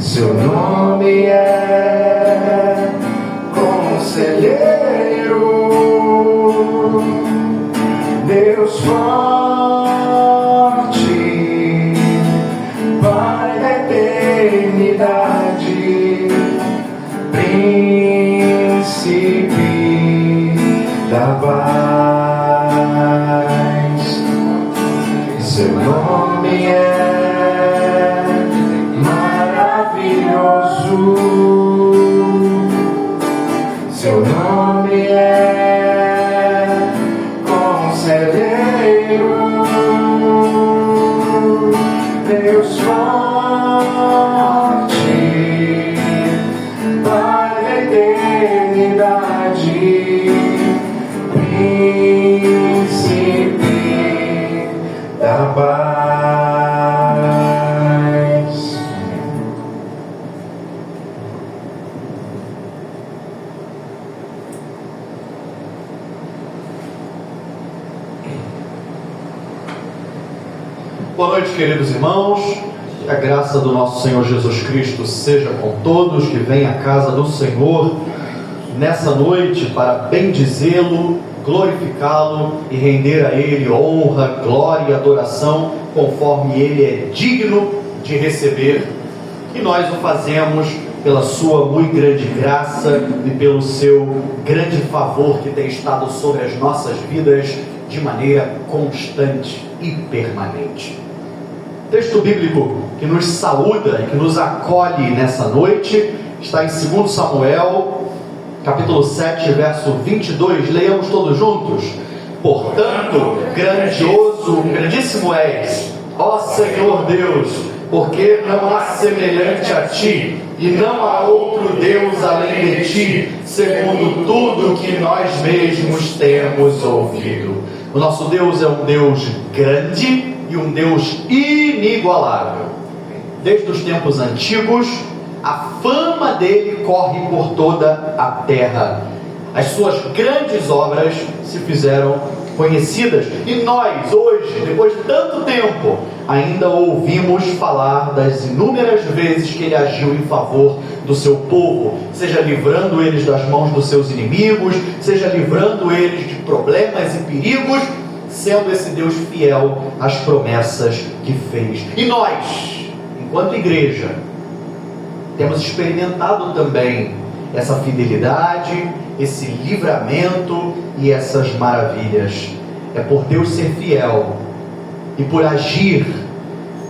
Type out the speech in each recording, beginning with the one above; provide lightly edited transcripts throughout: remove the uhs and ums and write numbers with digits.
Seu nome é Conselheiro, Deus forte, Pai da eternidade, Príncipe da paz. Seu nome é maravilhoso, seu nome é Conselheiro, Deus forte, Pai da eternidade, Príncipe da paz. Boa noite, queridos irmãos. Que a graça do nosso Senhor Jesus Cristo seja com todos que vêm à casa do Senhor nessa noite para bendizê-lo, glorificá-lo e render a Ele honra, glória e adoração, conforme Ele é digno de receber. E nós o fazemos pela sua muito grande graça e pelo seu grande favor que tem estado sobre as nossas vidas de maneira constante e permanente. O texto bíblico que nos saúda e que nos acolhe nessa noite está em 2 Samuel, capítulo 7, verso 22. Leiamos todos juntos. Portanto, grandíssimo és, ó Senhor Deus, porque não há semelhante a ti, e não há outro Deus além de ti, segundo tudo que nós mesmos temos ouvido. O nosso Deus é um Deus grande e um Deus inigualável. Desde os tempos antigos, a fama dele corre por toda a terra. As suas grandes obras se fizeram conhecidas. E nós, hoje, depois de tanto tempo, ainda ouvimos falar das inúmeras vezes que ele agiu em favor do seu povo, seja livrando eles das mãos dos seus inimigos, seja livrando eles de problemas e perigos, sendo esse Deus fiel às promessas que fez. E nós, enquanto igreja, temos experimentado também essa fidelidade, esse livramento e essas maravilhas. É por Deus ser fiel e por agir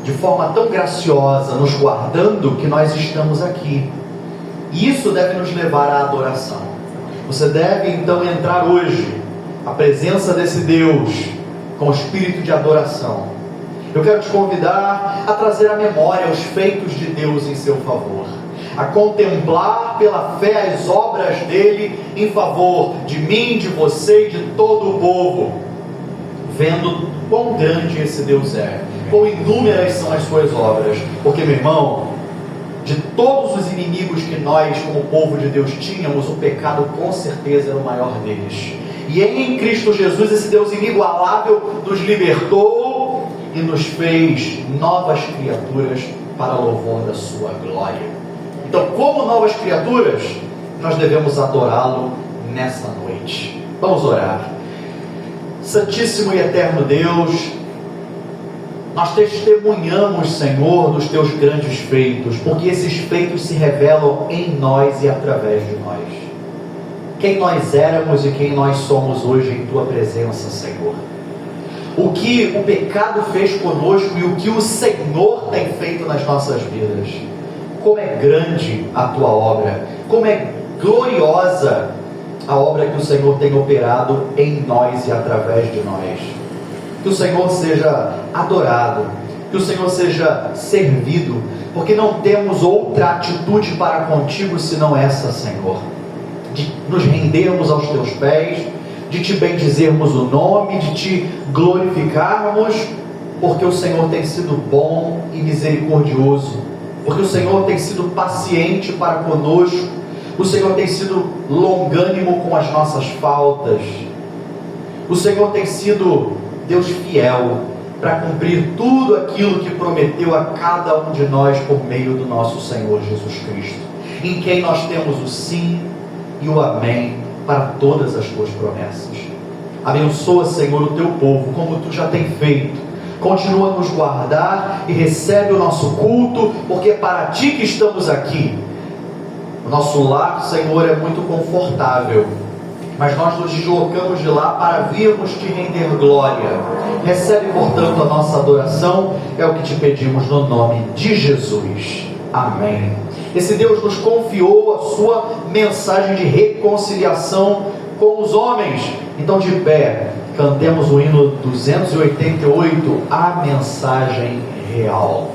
de forma tão graciosa, nos guardando, que nós estamos aqui. E isso deve nos levar à adoração. Você deve então entrar hoje à presença desse Deus com espírito de adoração. Eu quero te convidar a trazer à memória os feitos de Deus em seu favor, a contemplar pela fé as obras dele em favor de mim, de você e de todo o povo, vendo quão grande esse Deus é, quão inúmeras são as suas obras. Porque, meu irmão, de todos os inimigos que nós, como povo de Deus, tínhamos, o pecado com certeza era o maior deles. E em Cristo Jesus, esse Deus inigualável nos libertou e nos fez novas criaturas para louvor da sua glória. Então, como novas criaturas, nós devemos adorá-lo nessa noite. Vamos orar. Santíssimo e eterno Deus, nós testemunhamos, Senhor, dos teus grandes feitos, porque esses feitos se revelam em nós e através de nós. Quem nós éramos e quem nós somos hoje em tua presença, Senhor. O que o pecado fez conosco e o que o Senhor tem feito nas nossas vidas. Como é grande a tua obra, como é gloriosa a obra que o Senhor tem operado em nós e através de nós. Que o Senhor seja adorado, que o Senhor seja servido, porque não temos outra atitude para contigo senão essa, Senhor, de nos rendermos aos teus pés, de te bendizermos o nome, de te glorificarmos, porque o Senhor tem sido bom e misericordioso, porque o Senhor tem sido paciente para conosco, o Senhor tem sido longânimo com as nossas faltas, o Senhor tem sido Deus fiel, para cumprir tudo aquilo que prometeu a cada um de nós por meio do nosso Senhor Jesus Cristo, em quem nós temos o sim e o amém para todas as tuas promessas. Abençoa, Senhor, o teu povo, como tu já tem feito. Continua a nos guardar e recebe o nosso culto, porque é para ti que estamos aqui. O nosso lar, Senhor, é muito confortável, mas nós nos deslocamos de lá para virmos te render glória. Recebe, portanto, a nossa adoração, é o que te pedimos no nome de Jesus. Amém. Esse Deus nos confiou a sua mensagem de reconciliação com os homens. Então, de pé, cantemos o hino 288, a mensagem real.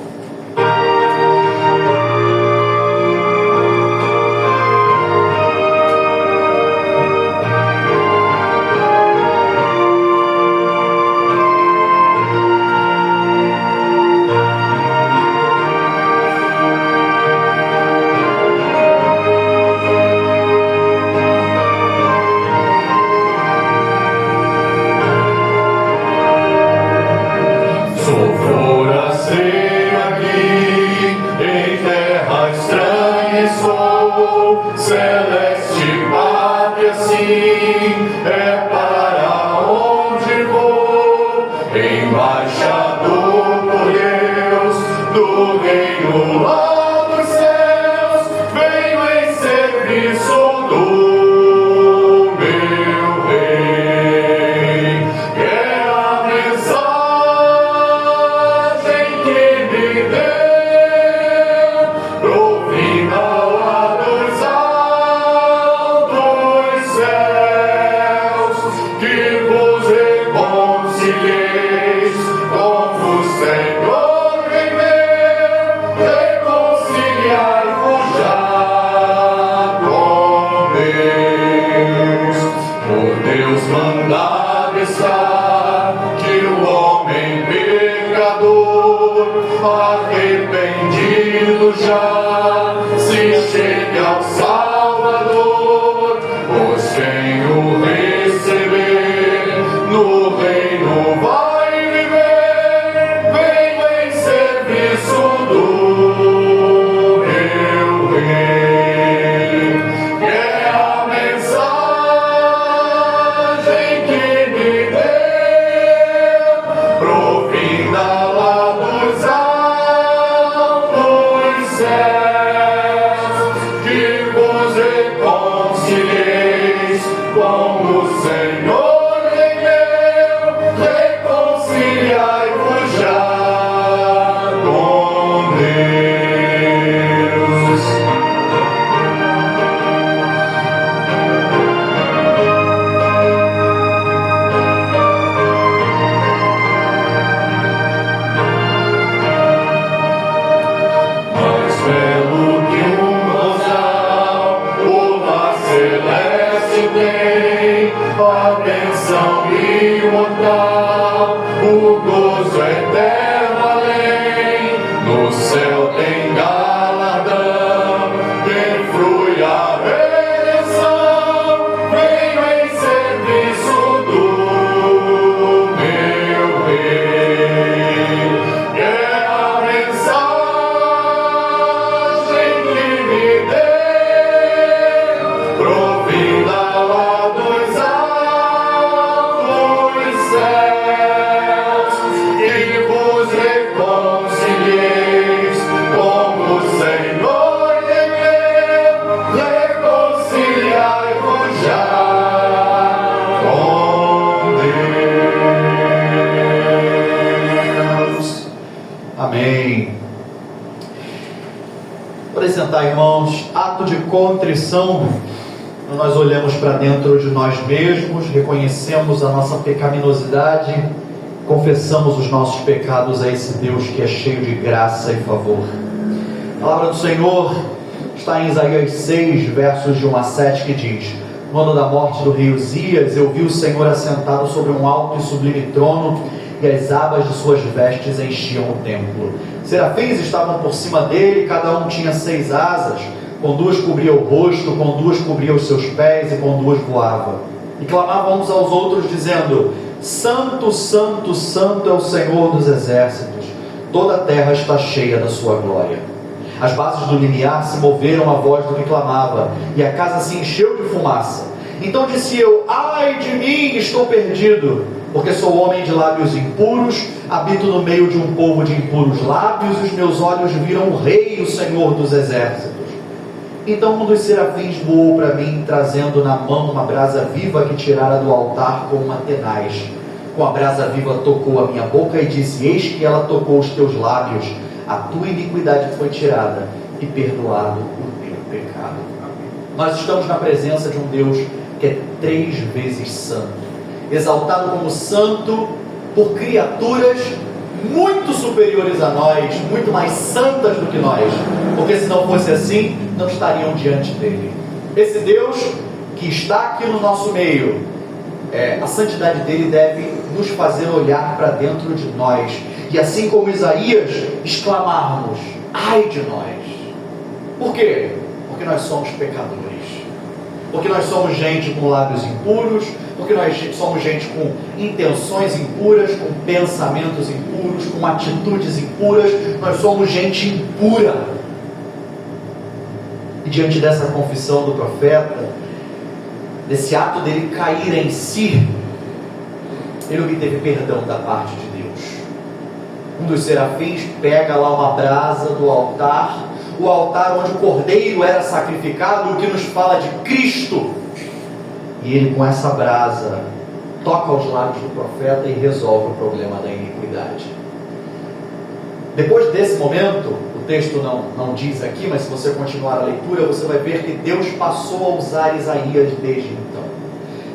Irmãos, ato de contrição, nós olhamos para dentro de nós mesmos, reconhecemos a nossa pecaminosidade, confessamos os nossos pecados a esse Deus que é cheio de graça e favor. A palavra do Senhor está em Isaías 6, versos de 1 a 7, que diz: no ano da morte do rei Uzias, eu vi o Senhor assentado sobre um alto e sublime trono, e as abas de suas vestes enchiam o templo. Serafins estavam por cima dele, cada um tinha 6 asas, com 2 cobria o rosto, com 2 cobria os seus pés, e com 2 voava. E clamavam uns aos outros, dizendo: Santo, santo, santo é o Senhor dos exércitos, toda a terra está cheia da sua glória. As bases do limiar se moveram à voz do que clamava, e a casa se encheu de fumaça. Então disse eu: ai de mim, estou perdido, porque sou homem de lábios impuros, habito no meio de um povo de impuros lábios, e os meus olhos viram o Rei, o Senhor dos exércitos. Então um dos serafins voou para mim, trazendo na mão uma brasa viva que tirara do altar com uma tenaz. Com a brasa viva tocou a minha boca e disse: eis que ela tocou os teus lábios, a tua iniquidade foi tirada e perdoado o teu pecado. Nós estamos na presença de um Deus que é 3 vezes santo, exaltado como santo por criaturas muito superiores a nós, muito mais santas do que nós, porque se não fosse assim, não estariam diante dele. Esse Deus que está aqui no nosso meio, a santidade dele deve nos fazer olhar para dentro de nós, e assim como Isaías, exclamarmos: ai de nós. Por quê? Porque nós somos pecadores, porque nós somos gente com lábios impuros, porque nós somos gente com intenções impuras, com pensamentos impuros, com atitudes impuras. Nós somos gente impura. E diante dessa confissão do profeta, desse ato dele cair em si, ele obteve perdão da parte de Deus. Um dos serafins pega lá uma brasa do altar, o altar onde o cordeiro era sacrificado, o que nos fala de Cristo. E ele, com essa brasa, toca os lábios do profeta e resolve o problema da iniquidade. Depois desse momento, o texto não diz aqui, mas se você continuar a leitura, você vai ver que Deus passou a usar Isaías desde então.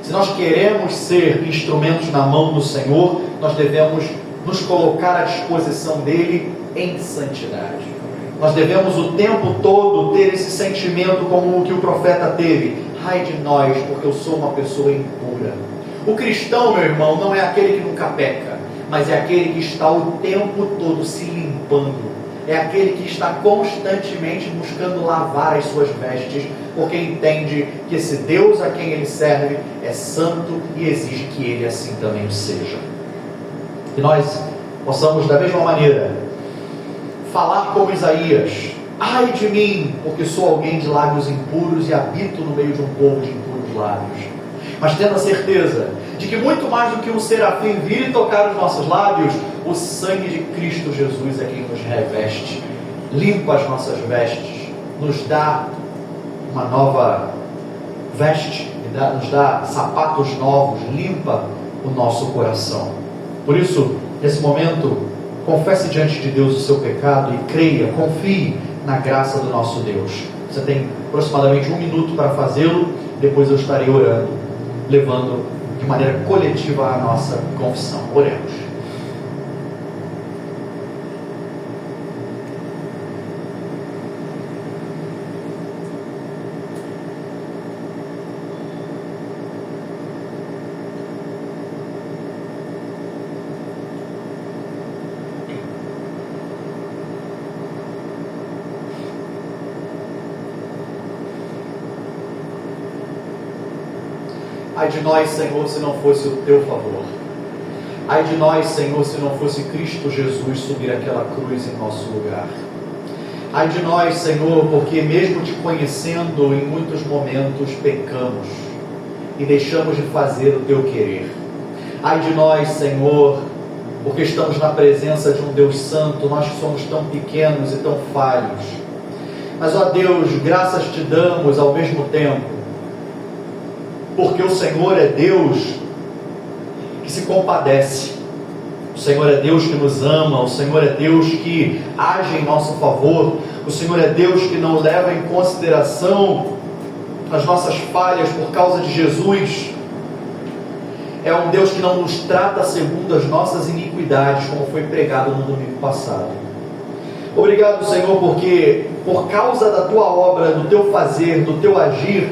Se nós queremos ser instrumentos na mão do Senhor, nós devemos nos colocar à disposição dele em santidade. Nós devemos o tempo todo ter esse sentimento como o que o profeta teve: ai de nós, porque eu sou uma pessoa impura. O cristão, meu irmão, não é aquele que nunca peca, mas é aquele que está o tempo todo se limpando. É aquele que está constantemente buscando lavar as suas vestes, porque entende que esse Deus a quem ele serve é santo e exige que ele assim também o seja. Que nós possamos, da mesma maneira, falar como Isaías: ai de mim, porque sou alguém de lábios impuros e habito no meio de um povo de impuros lábios. Mas tendo a certeza de que muito mais do que um serafim vir e tocar os nossos lábios, o sangue de Cristo Jesus é quem nos reveste, limpa as nossas vestes, nos dá uma nova veste, nos dá sapatos novos, limpa o nosso coração. Por isso, nesse momento, confesse diante de Deus o seu pecado e creia, confie na graça do nosso Deus. Você tem aproximadamente 1 minuto para fazê-lo, depois eu estarei orando, levando de maneira coletiva a nossa confissão. Oremos. Ai de nós, Senhor, se não fosse o teu favor. Ai de nós, Senhor, se não fosse Cristo Jesus subir aquela cruz em nosso lugar. Ai de nós, Senhor, porque mesmo te conhecendo, em muitos momentos pecamos e deixamos de fazer o teu querer. Ai de nós, Senhor, porque estamos na presença de um Deus santo, nós que somos tão pequenos e tão falhos. Mas, ó Deus, graças te damos ao mesmo tempo, porque o Senhor é Deus que se compadece, o Senhor é Deus que nos ama, o Senhor é Deus que age em nosso favor, o Senhor é Deus que não leva em consideração as nossas falhas por causa de Jesus. É um Deus que não nos trata segundo as nossas iniquidades, como foi pregado no domingo passado. Obrigado, Senhor, porque por causa da tua obra, do teu fazer, do teu agir,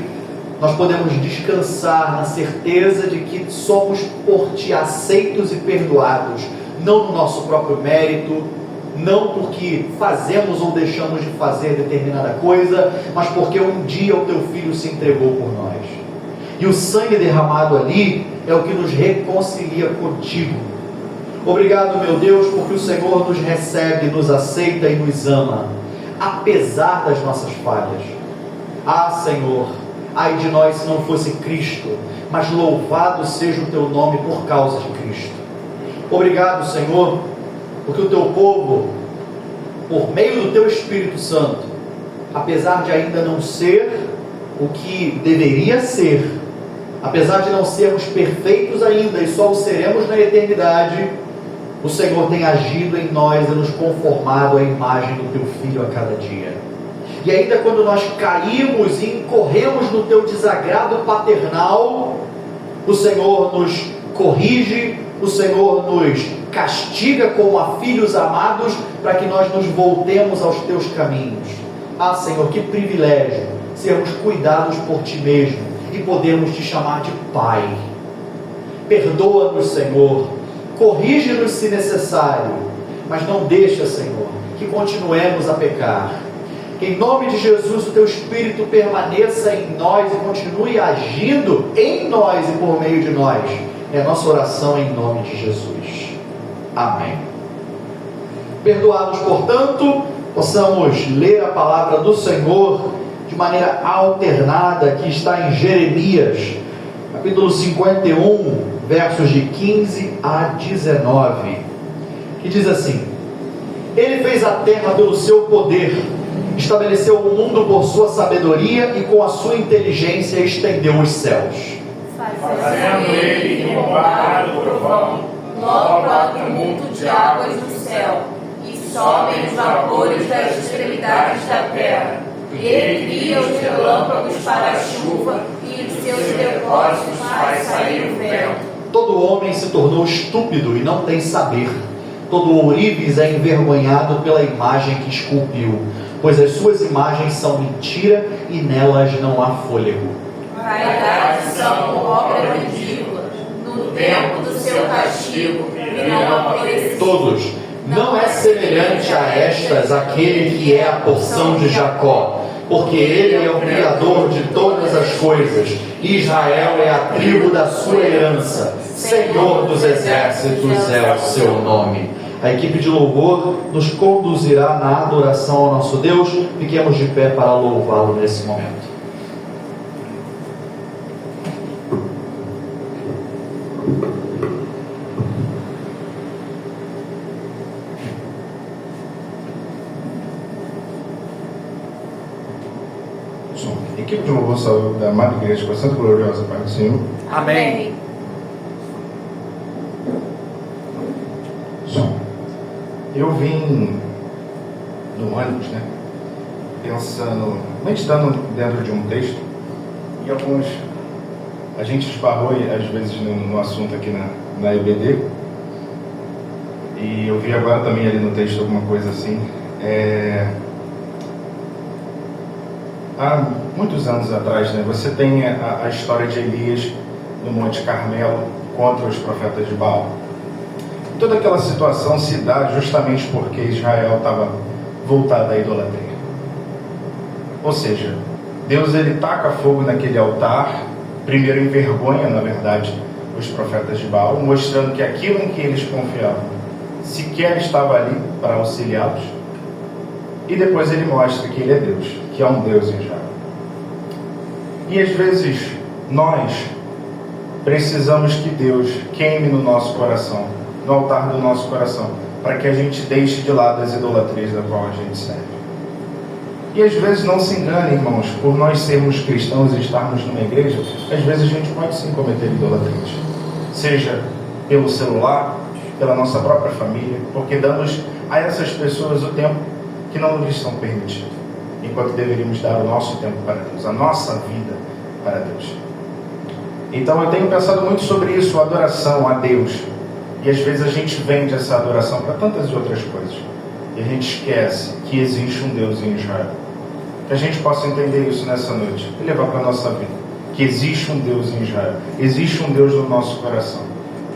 nós podemos descansar na certeza de que somos por ti aceitos e perdoados, não no nosso próprio mérito, não porque fazemos ou deixamos de fazer determinada coisa, mas porque um dia o teu Filho se entregou por nós. E o sangue derramado ali é o que nos reconcilia contigo. Obrigado, meu Deus, porque o Senhor nos recebe, nos aceita e nos ama, apesar das nossas falhas. Ah, Senhor, ai de nós se não fosse Cristo, mas louvado seja o teu nome por causa de Cristo. Obrigado, Senhor, porque o teu povo, por meio do teu Espírito Santo, apesar de ainda não ser o que deveria ser, apesar de não sermos perfeitos ainda e só o seremos na eternidade, o Senhor tem agido em nós e nos conformado à imagem do teu Filho a cada dia. E ainda quando nós caímos e incorremos no teu desagrado paternal, o Senhor nos corrige, o Senhor nos castiga como a filhos amados, para que nós nos voltemos aos teus caminhos. Ah, Senhor, que privilégio sermos cuidados por ti mesmo e podermos te chamar de Pai. Perdoa-nos, Senhor, corrige-nos se necessário, mas não deixa, Senhor, que continuemos a pecar. Que em nome de Jesus o teu Espírito permaneça em nós e continue agindo em nós e por meio de nós. É a nossa oração em nome de Jesus. Amém. Perdoados, portanto, possamos ler a palavra do Senhor de maneira alternada, que está em Jeremias, capítulo 51, versos de 15 a 19, que diz assim: Ele fez a terra pelo seu poder, estabeleceu o mundo por sua sabedoria e com a sua inteligência estendeu os céus. Fazendo ele bombar o trovão, logo há tumulto de águas no céu, e sobem os vapores das extremidades da terra. Ele cria os relâmpagos para a chuva, e em seus depósitos faz sair o vento. Todo homem se tornou estúpido e não tem saber. Todo ourives é envergonhado pela imagem que esculpiu, pois as suas imagens são mentira e nelas não há fôlego. Vaidade são obra ridícula, no tempo do seu castigo virão a florescer. Todos, não é semelhante a estas aquele que é a porção de Jacó, porque ele é o Criador de todas as coisas, e Israel é a tribo da sua herança, Senhor dos exércitos é o seu nome. A equipe de louvor nos conduzirá na adoração ao nosso Deus. Fiquemos de pé para louvá-lo nesse momento. Equipe de louvor saúde da Amada Igreja com a Santa Gloriosa Pai do Senhor. Amém. Som. Eu vim no ônibus, pensando, meditando dentro de um texto, e a gente esbarrou às vezes no assunto aqui na EBD, e eu vi agora também ali no texto alguma coisa assim. Há muitos anos atrás, você tem a história de Elias no Monte Carmelo contra os profetas de Baal. Toda aquela situação se dá justamente porque Israel estava voltado à idolatria. Ou seja, Deus ele taca fogo naquele altar, primeiro envergonha, na verdade, os profetas de Baal, mostrando que aquilo em que eles confiavam sequer estava ali para auxiliá-los. E depois ele mostra que ele é Deus, que é um Deus em Israel. E às vezes nós precisamos que Deus queime no nosso coração, no altar do nosso coração, para que a gente deixe de lado as idolatrias da qual a gente serve. E às vezes não se engane, irmãos, por nós sermos cristãos e estarmos numa igreja, às vezes a gente pode sim cometer idolatrias, seja pelo celular, pela nossa própria família, porque damos a essas pessoas o tempo que não lhes são permitidos, enquanto deveríamos dar o nosso tempo para Deus, a nossa vida para Deus. Então eu tenho pensado muito sobre isso, a adoração a Deus. E às vezes a gente vende essa adoração para tantas outras coisas. E a gente esquece que existe um Deus em Israel. Que a gente possa entender isso nessa noite e levar para a nossa vida. Que existe um Deus em Israel. Existe um Deus no nosso coração.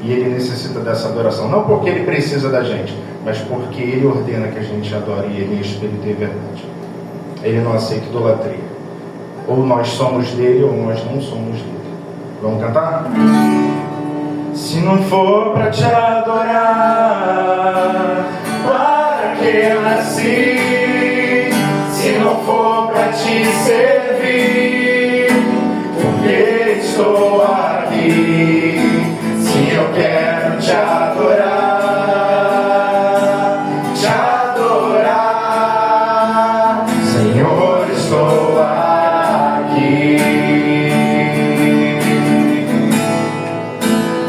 E Ele necessita dessa adoração. Não porque Ele precisa da gente, mas porque Ele ordena que a gente adore e Ele é Espírito e verdade. Ele não aceita idolatria. Ou nós somos dele ou nós não somos dele. Vamos cantar? Se não for pra te adorar, para que eu nasci? Se não for pra te servir, porque estou aqui? Se eu quero te adorar, Senhor, estou aqui.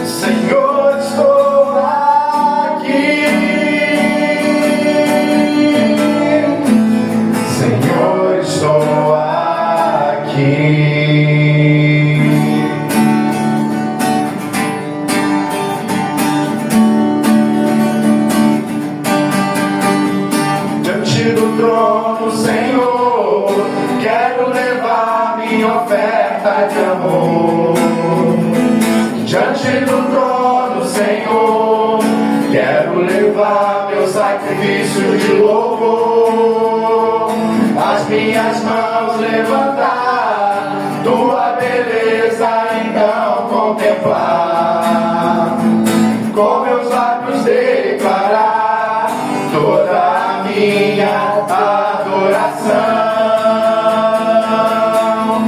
Senhor, estou aqui. Senhor, estou aqui. Diante do trono, Senhor, quero levar minha oferta de amor. Diante do trono, Senhor, quero levar meu sacrifício de louvor. As minhas mãos levantar, tua beleza então contemplar. Com meus lábios declarar toda a minha adoração.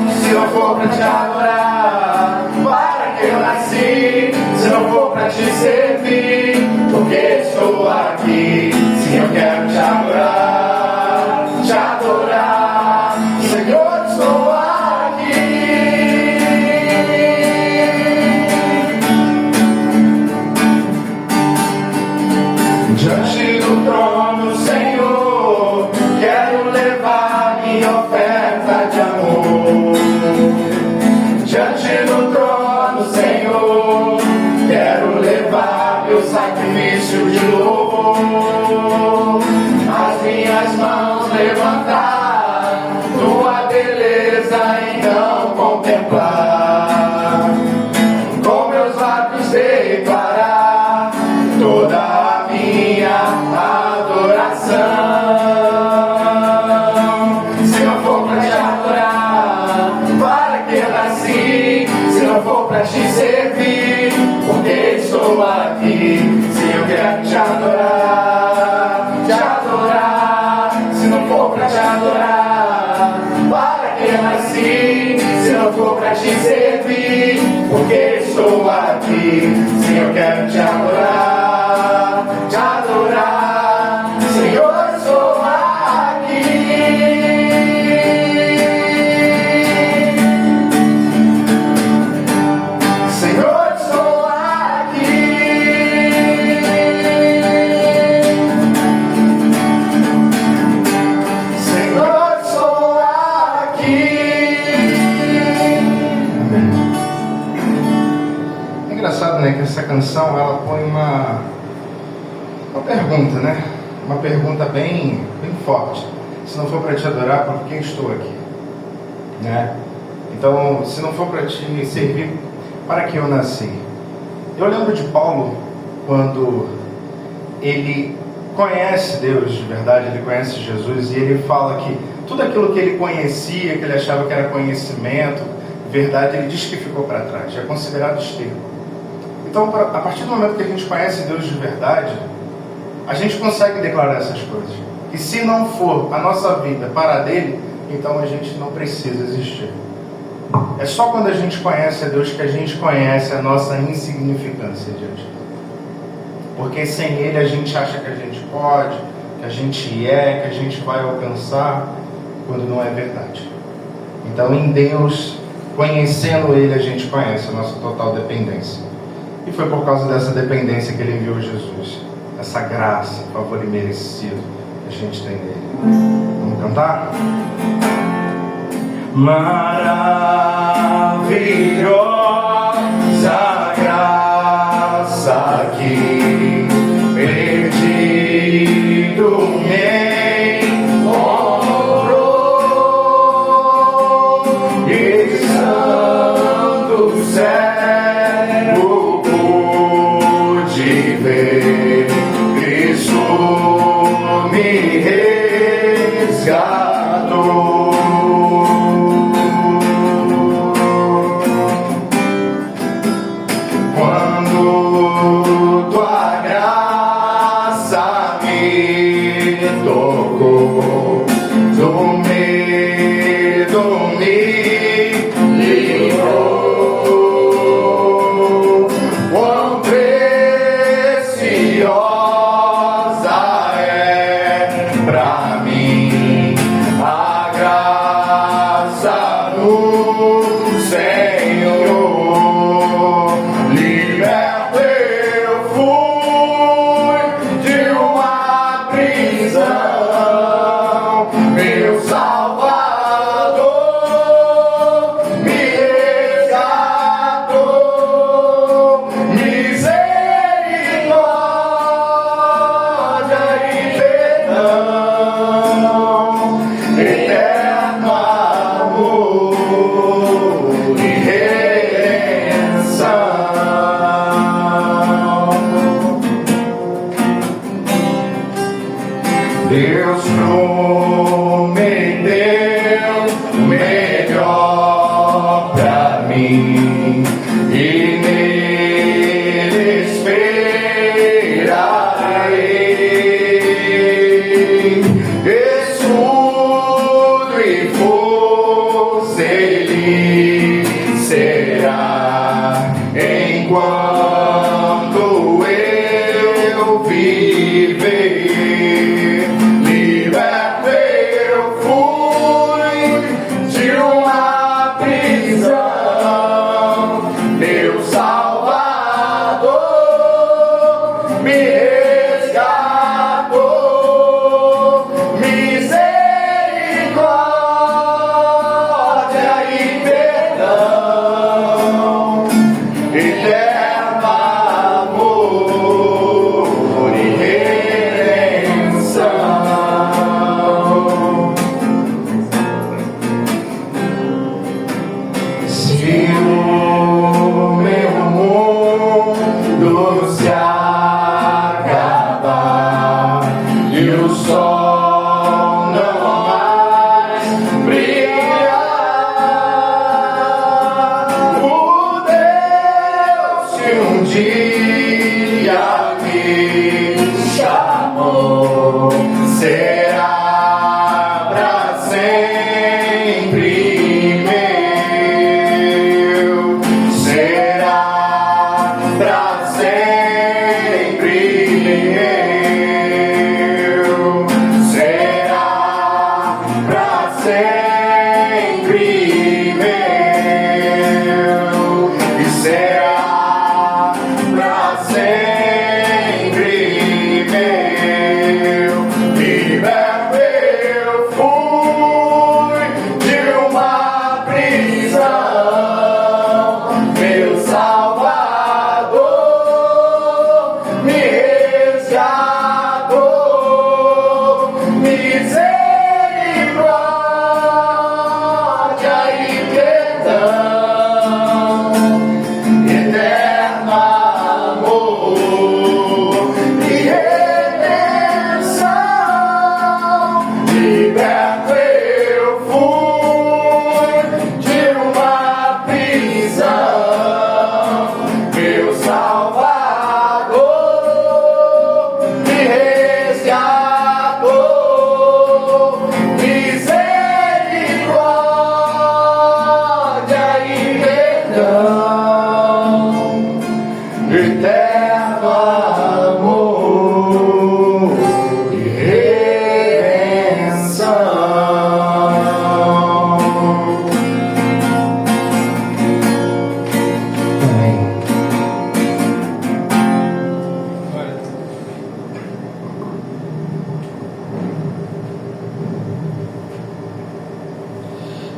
Se não for pra te adorar, para que eu nasci? Se não for pra te servir, porque estou aqui? Se eu quero te adorar, Senhor, estou aqui. Diante do trono, Senhor, quero levar minha oferta de amor. Diante do trono, Senhor, quero levar meu sacrifício de louvor. As minhas mãos levantar, tua beleza então contemplar. Com meus lábios declarar toda a minha adoração. Se não for pra te adorar, para que eu nasci? Se não for pra te servir, porque estou aqui? Se eu quero te adorar, se não for pra te adorar, para que eu nasci? Se não for pra te servir, porque estou aqui? Se eu quero te adorar, Senhor, estou aqui. Senhor, estou aqui. Senhor, estou aqui. É engraçado, né, que essa canção ela põe uma pergunta, né? Uma pergunta bem forte. Se não for para te adorar, por que estou aqui? Né? Então, se não for para te servir, para que eu nasci? Eu lembro de Paulo, quando ele conhece Deus de verdade, ele conhece Jesus, e ele fala que tudo aquilo que ele conhecia, que ele achava que era conhecimento, verdade, ele diz que ficou para trás, é considerado esterco. Então, a partir do momento que a gente conhece Deus de verdade, a gente consegue declarar essas coisas. E se não for a nossa vida para dele, então a gente não precisa existir. É só quando a gente conhece a Deus que a gente conhece a nossa insignificância diante dele. Porque sem ele a gente acha que a gente pode, que a gente é, que a gente vai alcançar, quando não é verdade. Então em Deus, conhecendo ele, a gente conhece a nossa total dependência. E foi por causa dessa dependência que ele enviou Jesus. Essa graça, favor imerecido que a gente tem nele. Vamos cantar? Maravilhosa graça que perdido me encontrou, e santo cego pude ver. Cristo me resgatou.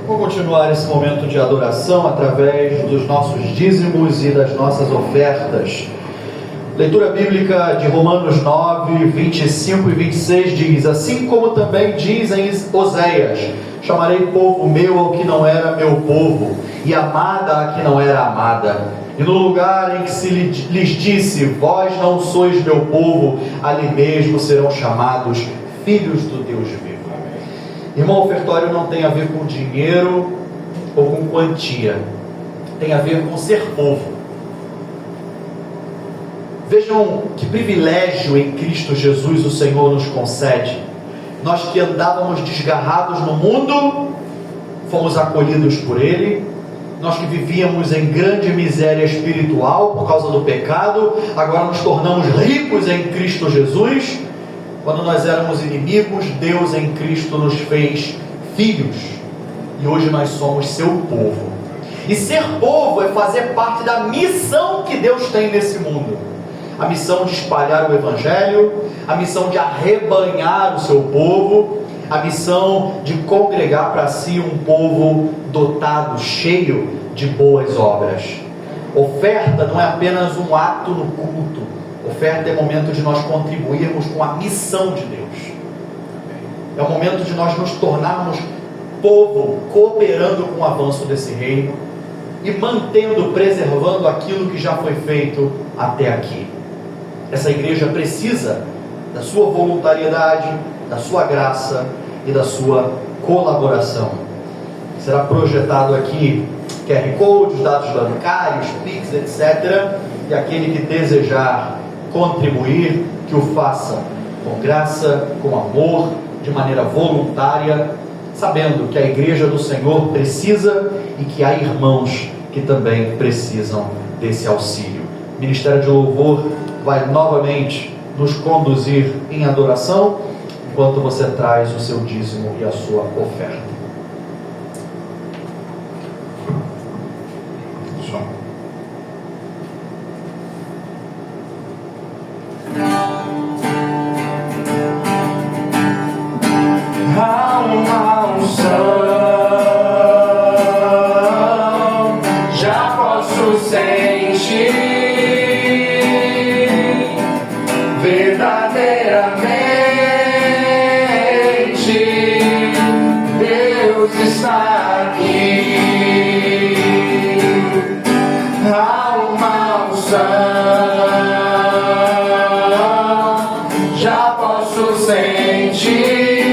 Vamos continuar esse momento de adoração através dos nossos dízimos e das nossas ofertas. Leitura bíblica de Romanos 9, 25 e 26 diz: assim como também diz em Oséias: chamarei povo meu ao que não era meu povo, e amada a que não era amada. E no lugar em que se lhes disse: vós não sois meu povo, ali mesmo serão chamados filhos do Deus vivo. Irmão, o ofertório não tem a ver com dinheiro ou com quantia, tem a ver com ser povo. Vejam que privilégio em Cristo Jesus o Senhor nos concede. Nós que andávamos desgarrados no mundo, fomos acolhidos por Ele. Nós que vivíamos em grande miséria espiritual por causa do pecado, agora nos tornamos ricos em Cristo Jesus. Quando nós éramos inimigos, Deus em Cristo nos fez filhos. E hoje nós somos seu povo. E ser povo é fazer parte da missão que Deus tem nesse mundo. A missão de espalhar o Evangelho, a missão de arrebanhar o seu povo, a missão de congregar para si um povo dotado, cheio de boas obras. Oferta não é apenas um ato no culto. Oferta é momento de nós contribuirmos com a missão de Deus. É o momento de nós nos tornarmos povo, cooperando com o avanço desse reino e mantendo, preservando aquilo que já foi feito até aqui. Essa igreja precisa da sua voluntariedade, da sua graça e da sua colaboração. Será projetado aqui QR Code, dados bancários, Pix, etc. E aquele que desejar contribuir, que o faça com graça, com amor, de maneira voluntária, sabendo que a igreja do Senhor precisa e que há irmãos que também precisam desse auxílio. O Ministério de Louvor vai novamente nos conduzir em adoração, enquanto você traz o seu dízimo e a sua oferta. Há uma unção, já posso sentir verdadeiramente. Deus está aqui. Há uma unção, já posso sentir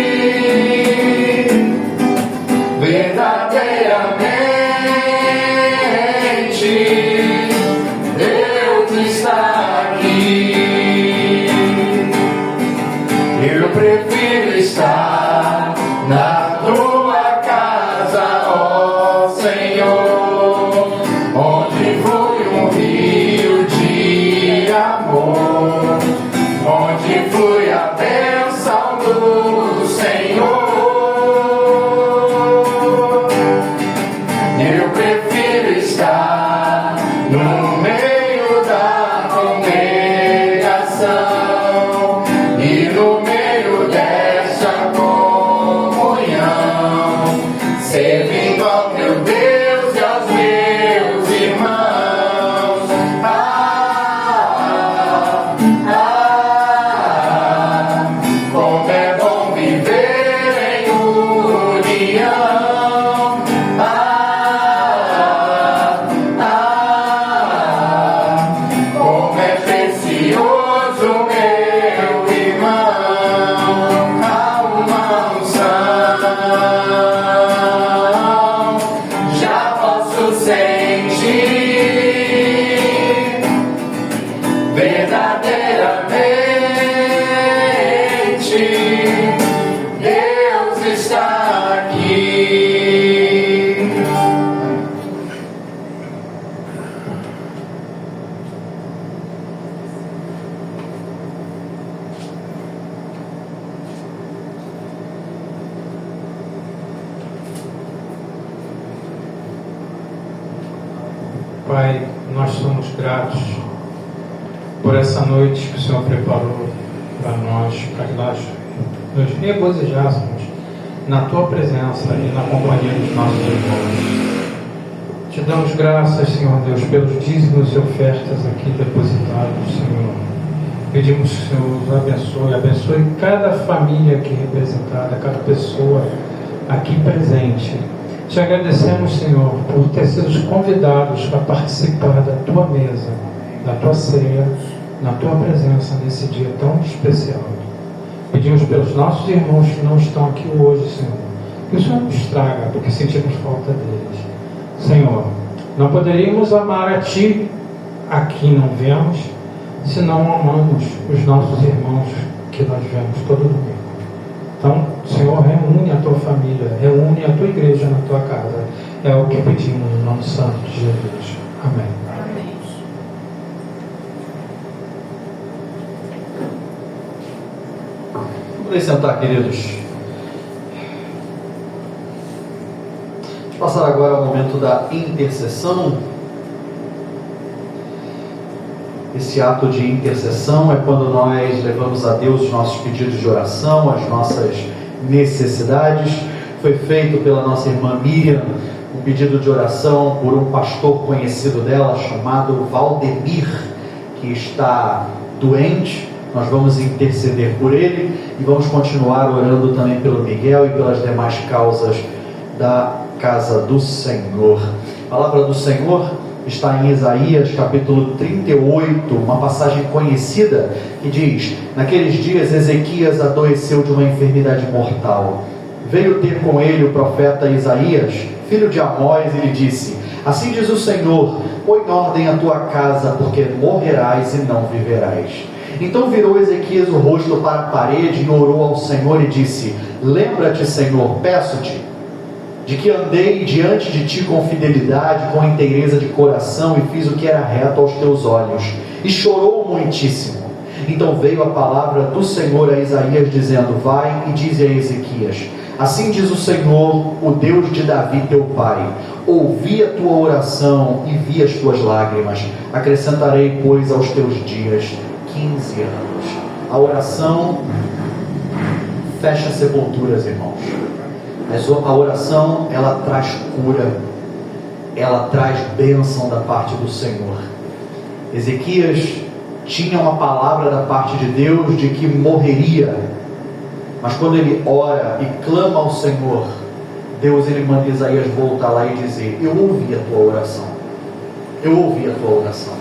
verdadeiramente. Deus está aqui. Eu prefiro estar na tua casa, ó Senhor, onde flui um rio de amor, onde flui a bênção do Senhor. Eu prefiro estar no meio da congregação e no meio dessa comunhão, servindo ao meu Deus e aos meus irmãos. Como é bom viver em união. Como é precioso, meu irmão. Há uma unção, já posso sentir verdadeiramente. Deus está aqui. Pai, nós somos gratos por essa noite que o Senhor preparou para nós, para que nós nos regozijássemos na Tua presença e na companhia dos nossos irmãos. Te damos graças, Senhor Deus, pelos dízimos e ofertas aqui depositados, Senhor. Pedimos que o Senhor os abençoe cada família aqui representada, cada pessoa aqui presente. Te agradecemos, Senhor, por ter sido convidados para participar da Tua mesa, da Tua ceia, na Tua presença nesse dia tão especial. Pedimos pelos nossos irmãos que não estão aqui hoje, Senhor, que o Senhor nos traga, porque sentimos falta deles. Senhor, não poderíamos amar a Ti a quem não vemos, se não amamos os nossos irmãos que nós vemos todo domingo. Então, Senhor, reúne a tua família, reúne a tua igreja na tua casa. É o que pedimos no nome santo de Jesus. Amém. Amém. Vamos sentar, queridos. Vamos passar agora ao momento da intercessão. Esse ato de intercessão é quando nós levamos a Deus os nossos pedidos de oração, as nossas necessidades. Foi feito pela nossa irmã Miriam um pedido de oração por um pastor conhecido dela, chamado Valdemir, que está doente. Nós vamos interceder por ele e vamos continuar orando também pelo Miguel e pelas demais causas da casa do Senhor. A palavra do Senhor está em Isaías capítulo 38, uma passagem conhecida que diz: naqueles dias Ezequias adoeceu de uma enfermidade mortal. Veio ter com ele o profeta Isaías, filho de Amós, e lhe disse: assim diz o Senhor, põe em ordem a tua casa, porque morrerás e não viverás. Então virou Ezequias o rosto para a parede e orou ao Senhor e disse: lembra-te, Senhor, peço-te, de que andei diante de ti com fidelidade, com inteireza de coração, e fiz o que era reto aos teus olhos. E chorou muitíssimo. Então veio a palavra do Senhor a Isaías, dizendo: vai e dize a Ezequias: assim diz o Senhor, o Deus de Davi teu pai, ouvi a tua oração e vi as tuas lágrimas. Acrescentarei, pois, aos teus dias 15 anos. A oração fecha sepulturas, irmãos. Mas a oração, ela traz cura, ela traz bênção da parte do Senhor. Ezequias tinha uma palavra da parte de Deus de que morreria, mas quando ele ora e clama ao Senhor, Deus, ele manda Isaías voltar lá e dizer: eu ouvi a tua oração, eu ouvi a tua oração.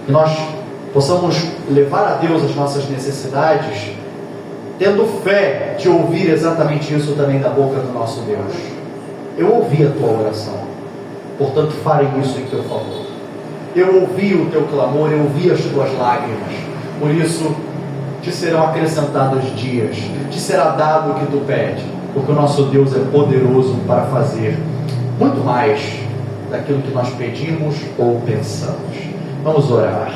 Que nós possamos levar a Deus as nossas necessidades, tendo fé de ouvir exatamente isso também da boca do nosso Deus. Eu ouvi a tua oração, portanto farei isso em teu favor. Eu ouvi o teu clamor, eu ouvi as tuas lágrimas, por isso te serão acrescentados dias, te será dado o que tu pede, porque o nosso Deus é poderoso para fazer muito mais daquilo que nós pedimos ou pensamos. Vamos orar.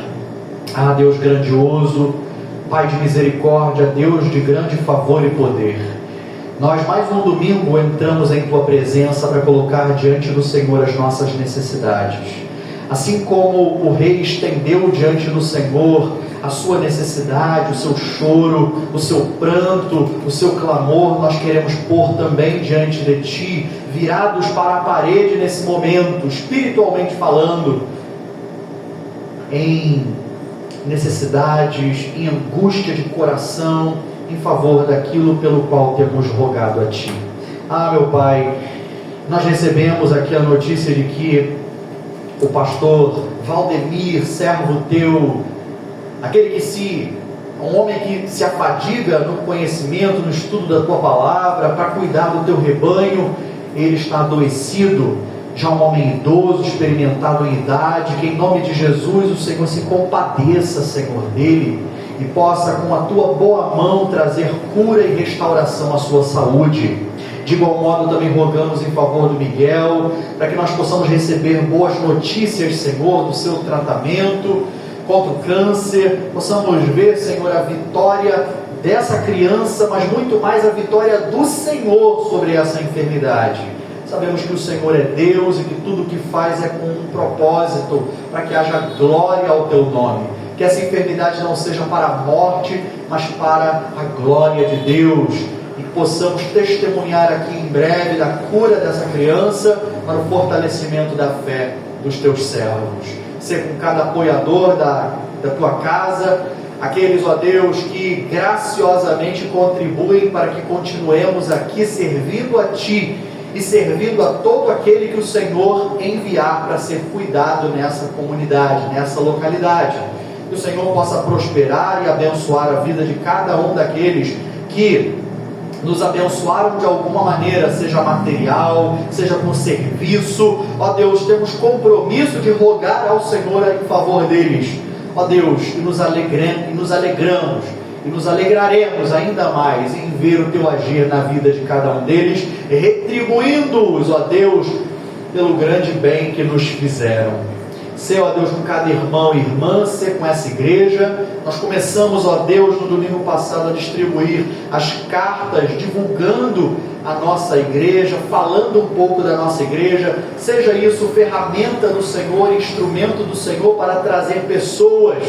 Ah, Deus grandioso, Pai de misericórdia, Deus de grande favor e poder, nós mais um domingo entramos em Tua presença para colocar diante do Senhor as nossas necessidades. Assim como o rei estendeu diante do Senhor a sua necessidade, o seu choro, o seu pranto, o seu clamor, nós queremos pôr também diante de Ti, virados para a parede nesse momento, espiritualmente falando, em necessidades, em angústia de coração, em favor daquilo pelo qual temos rogado a Ti. Ah, meu Pai, nós recebemos aqui a notícia de que o pastor Valdemir, servo Teu, um homem que se afadiga no conhecimento, no estudo da Tua palavra, para cuidar do Teu rebanho, ele está adoecido, já um homem idoso, experimentado em idade, que em nome de Jesus o Senhor se compadeça, Senhor, dele, e possa com a Tua boa mão trazer cura e restauração à sua saúde. De igual modo também rogamos em favor do Miguel, para que nós possamos receber boas notícias, Senhor, do seu tratamento contra o câncer, possamos ver, Senhor, a vitória dessa criança, mas muito mais a vitória do Senhor sobre essa enfermidade. Sabemos que o Senhor é Deus e que tudo o que faz é com um propósito, para que haja glória ao Teu nome. Que essa enfermidade não seja para a morte, mas para a glória de Deus. E que possamos testemunhar aqui em breve da cura dessa criança, para o fortalecimento da fé dos Teus servos. Ser com cada apoiador da Tua casa, aqueles, ó Deus, que graciosamente contribuem para que continuemos aqui servindo a Ti e servindo a todo aquele que o Senhor enviar para ser cuidado nessa comunidade, nessa localidade. Que o Senhor possa prosperar e abençoar a vida de cada um daqueles que nos abençoaram de alguma maneira, seja material, seja com serviço. Ó Deus, temos compromisso de rogar ao Senhor em favor deles. Ó Deus, e nos alegramos e nos alegraremos ainda mais em ver o Teu agir na vida de cada um deles, retribuindo-os, ó Deus, pelo grande bem que nos fizeram. Sê, ó Deus, com cada irmão e irmã, sê com essa igreja. Nós começamos, ó Deus, no domingo passado a distribuir as cartas, divulgando a nossa igreja, falando um pouco da nossa igreja. Seja isso ferramenta do Senhor, instrumento do Senhor para trazer pessoas,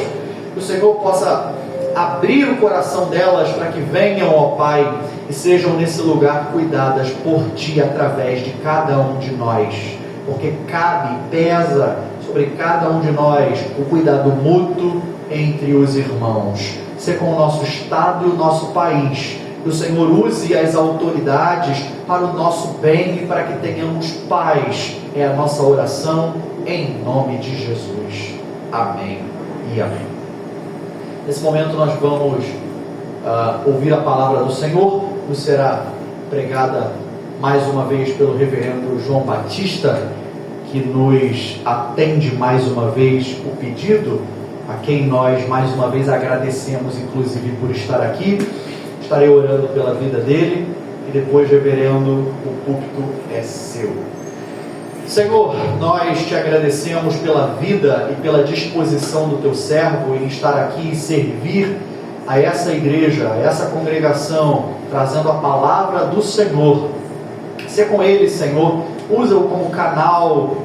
que o Senhor possa abrir o coração delas para que venham, ó Pai, e sejam nesse lugar cuidadas por Ti através de cada um de nós, porque cabe, pesa sobre cada um de nós o cuidado mútuo entre os irmãos. Ser com o nosso Estado e o nosso país, que o Senhor use as autoridades para o nosso bem e para que tenhamos paz. É a nossa oração em nome de Jesus. Amém e amém. Nesse momento nós vamos ouvir a palavra do Senhor, que será pregada mais uma vez pelo reverendo João Batista, que nos atende mais uma vez o pedido, a quem nós mais uma vez agradecemos, inclusive, por estar aqui. Estarei orando pela vida dele e depois, reverendo, o púlpito é seu. Senhor, nós te agradecemos pela vida e pela disposição do teu servo em estar aqui e servir a essa igreja, a essa congregação, trazendo a palavra do Senhor. Se com ele, Senhor, usa-o como canal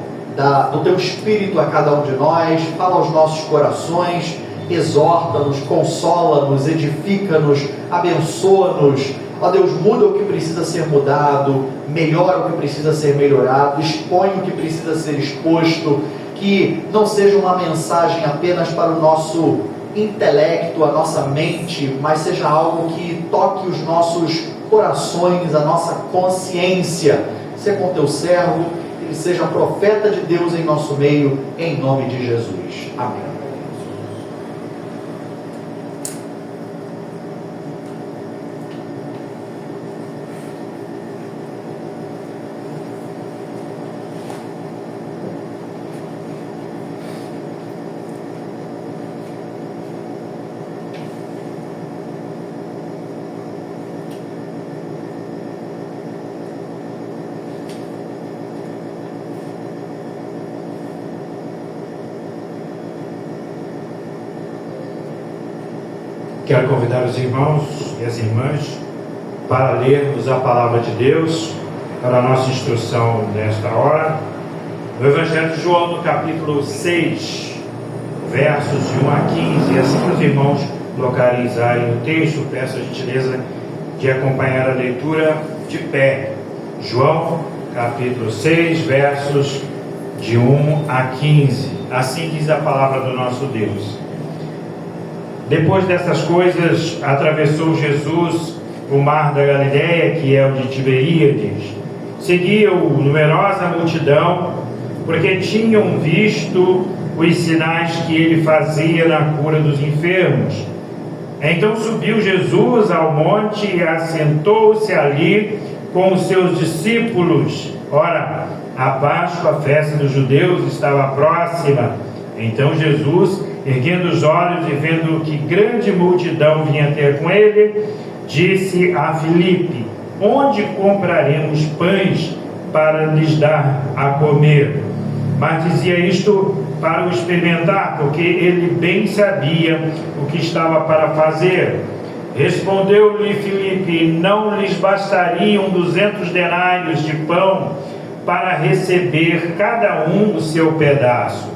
do teu Espírito a cada um de nós, fala aos nossos corações, exorta-nos, consola-nos, edifica-nos, abençoa-nos. Ó Deus, muda o que precisa ser mudado, melhora o que precisa ser melhorado, expõe o que precisa ser exposto, que não seja uma mensagem apenas para o nosso intelecto, a nossa mente, mas seja algo que toque os nossos corações, a nossa consciência. Seja com teu servo, ele seja profeta de Deus em nosso meio, em nome de Jesus. Amém. Quero convidar os irmãos e as irmãs para lermos a palavra de Deus para a nossa instrução nesta hora. No Evangelho de João, no capítulo 6, versos de 1 a 15. Assim que os irmãos localizarem o texto, peço a gentileza de acompanhar a leitura de pé. João, capítulo 6, versos de 1 a 15. Assim diz a palavra do nosso Deus. Depois dessas coisas, atravessou Jesus o mar da Galileia, que é o de Tiberíades. Seguia-o numerosa multidão, porque tinham visto os sinais que ele fazia na cura dos enfermos. Então subiu Jesus ao monte e assentou-se ali com os seus discípulos. Ora, a Páscoa, a festa dos judeus, estava próxima. Então Jesus, erguendo os olhos e vendo que grande multidão vinha ter com ele, disse a Filipe: onde compraremos pães para lhes dar a comer? Mas dizia isto para o experimentar, porque ele bem sabia o que estava para fazer. Respondeu-lhe Filipe: não lhes bastariam 200 denários de pão para receber cada um o seu pedaço?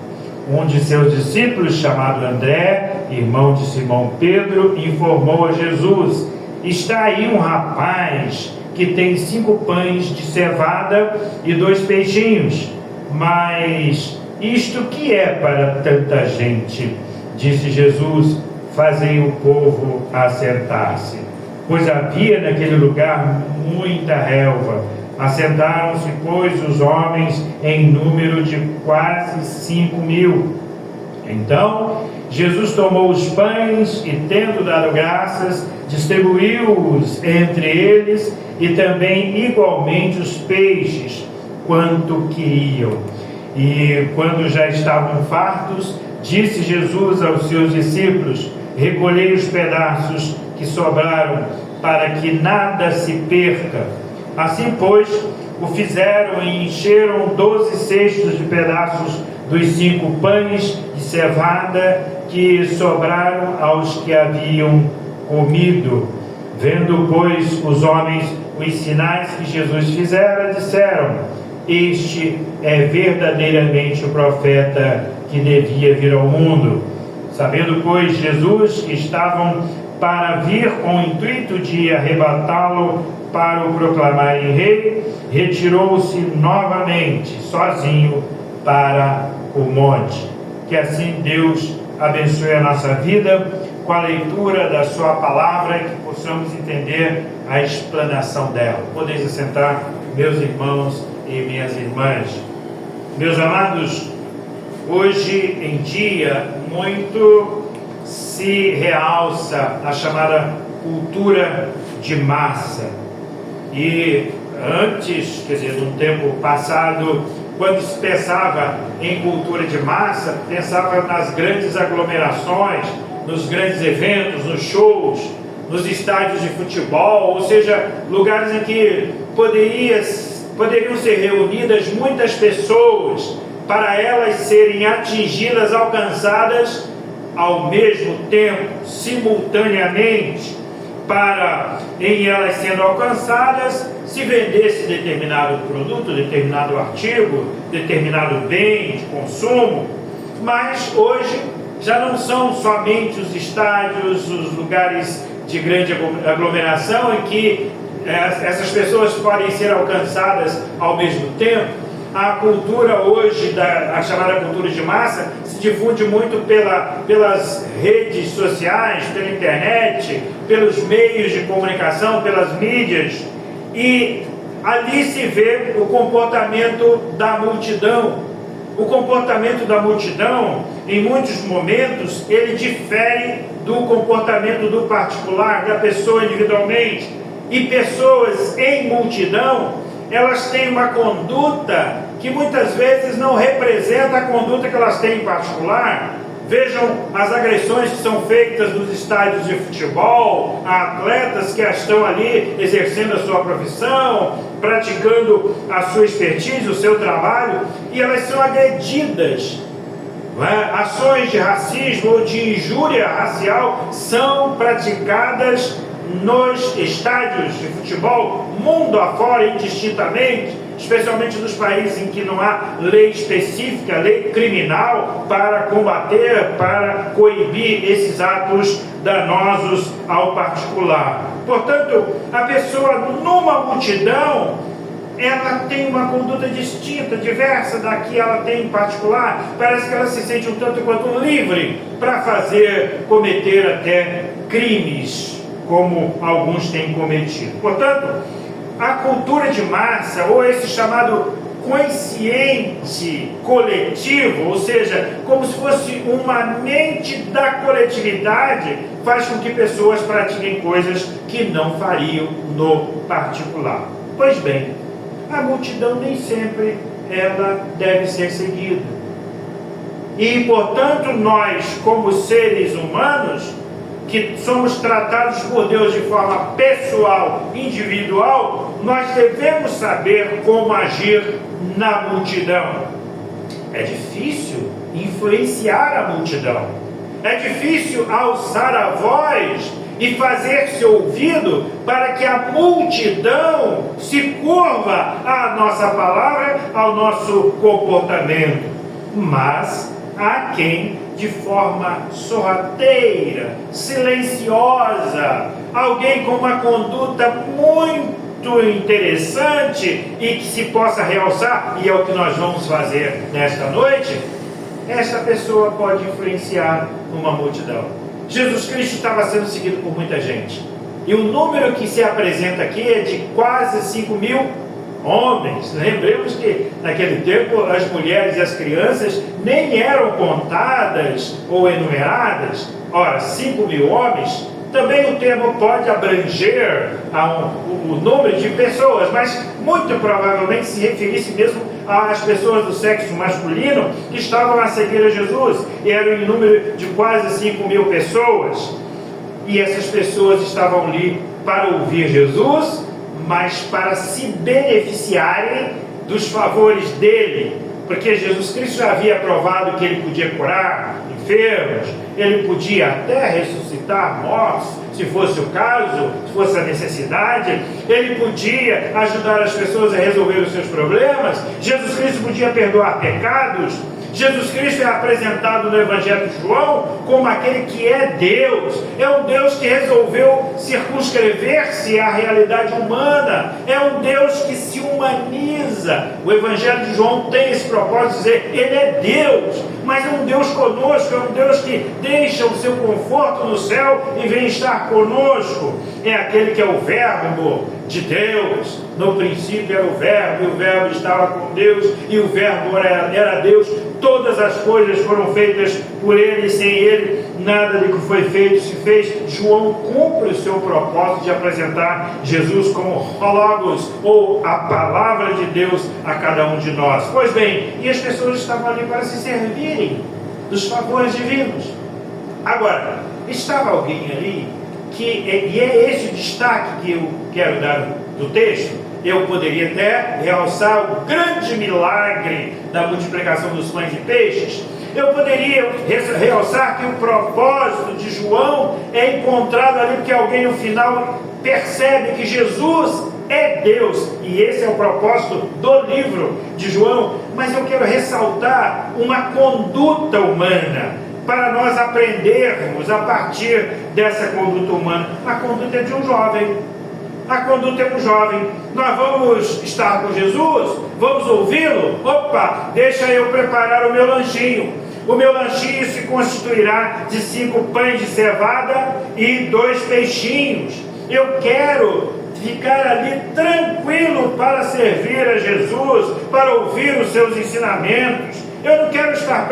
Um de seus discípulos, chamado André, irmão de Simão Pedro, informou a Jesus: está aí um rapaz que tem 5 pães de cevada e 2 peixinhos. Mas isto que é para tanta gente? Disse Jesus: fazei o povo assentar-se. Pois havia naquele lugar muita relva. Assentaram-se, pois, os homens em número de quase 5.000. Então Jesus tomou os pães e, tendo dado graças, distribuiu-os entre eles, e também igualmente os peixes, quanto queriam. E quando já estavam fartos, disse Jesus aos seus discípulos: recolhei os pedaços que sobraram, para que nada se perca. Assim, pois, o fizeram e encheram 12 cestos de pedaços dos 5 pães de cevada que sobraram aos que haviam comido. Vendo, pois, os homens os sinais que Jesus fizera, disseram: este é verdadeiramente o profeta que devia vir ao mundo. Sabendo, pois, Jesus que estavam para vir com o intuito de arrebatá-lo para o proclamarem rei, retirou-se novamente, sozinho, para o monte. Que assim Deus abençoe a nossa vida com a leitura da sua palavra, que possamos entender a explanação dela. Podeis assentar, meus irmãos e minhas irmãs. Meus amados, hoje em dia muito se realça a chamada cultura de massa. E antes, quer dizer, no tempo passado, quando se pensava em cultura de massa, pensava nas grandes aglomerações, nos grandes eventos, nos shows, nos estádios de futebol, ou seja, lugares em que poderiam ser reunidas muitas pessoas para elas serem atingidas, alcançadas ao mesmo tempo, simultaneamente, para, em elas sendo alcançadas, se vendesse determinado produto, determinado artigo, determinado bem de consumo. Mas hoje já não são somente os estádios, os lugares de grande aglomeração em que essas pessoas podem ser alcançadas ao mesmo tempo. A cultura hoje, a chamada cultura de massa, se difunde muito pelas redes sociais, pela internet, pelos meios de comunicação, pelas mídias, e ali se vê o comportamento da multidão. O comportamento da multidão, em muitos momentos, ele difere do comportamento do particular, da pessoa individualmente. E pessoas em multidão, elas têm uma conduta que muitas vezes não representa a conduta que elas têm em particular. Vejam as agressões que são feitas nos estádios de futebol, a atletas que estão ali exercendo a sua profissão, praticando a sua expertise, o seu trabalho, e elas são agredidas. Ações de racismo ou de injúria racial são praticadas nos estádios de futebol, mundo afora, indistintamente, especialmente nos países em que não há lei específica, lei criminal para combater, para coibir esses atos danosos ao particular. Portanto, a pessoa numa multidão, ela tem uma conduta distinta, diversa da que ela tem em particular. Parece que ela se sente um tanto quanto livre para cometer até crimes, como alguns têm cometido. Portanto, a cultura de massa, ou esse chamado consciente coletivo, ou seja, como se fosse uma mente da coletividade, faz com que pessoas pratiquem coisas que não fariam no particular. Pois bem, a multidão nem sempre ela deve ser seguida. E, portanto, nós, como seres humanos, que somos tratados por Deus de forma pessoal, individual, nós devemos saber como agir na multidão. É difícil influenciar a multidão. É difícil alçar a voz e fazer-se ouvido para que a multidão se curva à nossa palavra, ao nosso comportamento. Mas há quem, de forma sorrateira, silenciosa, alguém com uma conduta muito interessante e que se possa realçar, e é o que nós vamos fazer nesta noite, esta pessoa pode influenciar uma multidão. Jesus Cristo estava sendo seguido por muita gente, e o número que se apresenta aqui é de quase 5.000 homens. Lembremos que naquele tempo as mulheres e as crianças nem eram contadas ou enumeradas. Ora, 5.000 homens, também o termo pode abranger o número de pessoas, mas muito provavelmente se referisse mesmo às pessoas do sexo masculino que estavam a seguir a Jesus, e eram em número de quase 5.000 pessoas. e essas pessoas estavam ali para ouvir Jesus, mas para se beneficiarem dos favores dele, porque Jesus Cristo já havia provado que ele podia curar enfermos, ele podia até ressuscitar mortos, se fosse o caso, se fosse a necessidade, ele podia ajudar as pessoas a resolver os seus problemas, Jesus Cristo podia perdoar pecados. Jesus Cristo é apresentado no Evangelho de João como aquele que é Deus. É um Deus que resolveu circunscrever-se à realidade humana. É um Deus que se humaniza. O Evangelho de João tem esse propósito de dizer, ele é Deus, mas é um Deus conosco, é um Deus que deixa o seu conforto no céu e vem estar conosco. É aquele que é o Verbo de Deus. No princípio era o Verbo, e o Verbo estava com Deus, e o Verbo era Deus. Todas as coisas foram feitas por ele, e sem ele nada do que foi feito se fez. João cumpre o seu propósito de apresentar Jesus como Logos, ou a palavra de Deus a cada um de nós. Pois bem, e as pessoas estavam ali para se servirem dos favores divinos. Agora, estava alguém ali e é esse o destaque que eu quero dar do texto. Eu poderia até realçar o grande milagre da multiplicação dos pães e peixes. Eu poderia realçar que o propósito de João é encontrado ali porque alguém no final percebe que Jesus é Deus. E esse é o propósito do livro de João. Mas eu quero ressaltar uma conduta humana, para nós aprendermos a partir dessa conduta humana. A conduta é de um jovem. A conduta é um jovem. Nós vamos estar com Jesus? Vamos ouvi-lo? Opa, deixa eu preparar o meu lanchinho. O meu lanchinho se constituirá de 5 pães de cevada e 2 peixinhos. Eu quero ficar ali tranquilo para servir a Jesus, para ouvir os seus ensinamentos. Eu não quero estar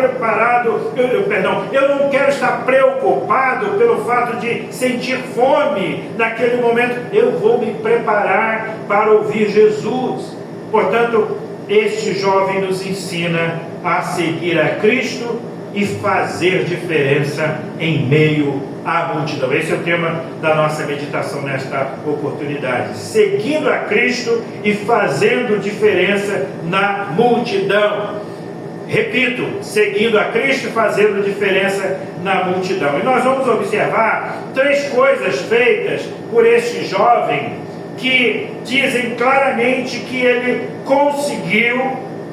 eu não quero estar preocupado pelo fato de sentir fome naquele momento. Eu vou me preparar para ouvir Jesus. Portanto, este jovem nos ensina a seguir a Cristo e fazer diferença em meio à multidão. Esse é o tema da nossa meditação nesta oportunidade. Seguindo a Cristo e fazendo diferença na multidão. Repito, seguindo a Cristo e fazendo diferença na multidão. E nós vamos observar 3 coisas feitas por este jovem que dizem claramente que ele conseguiu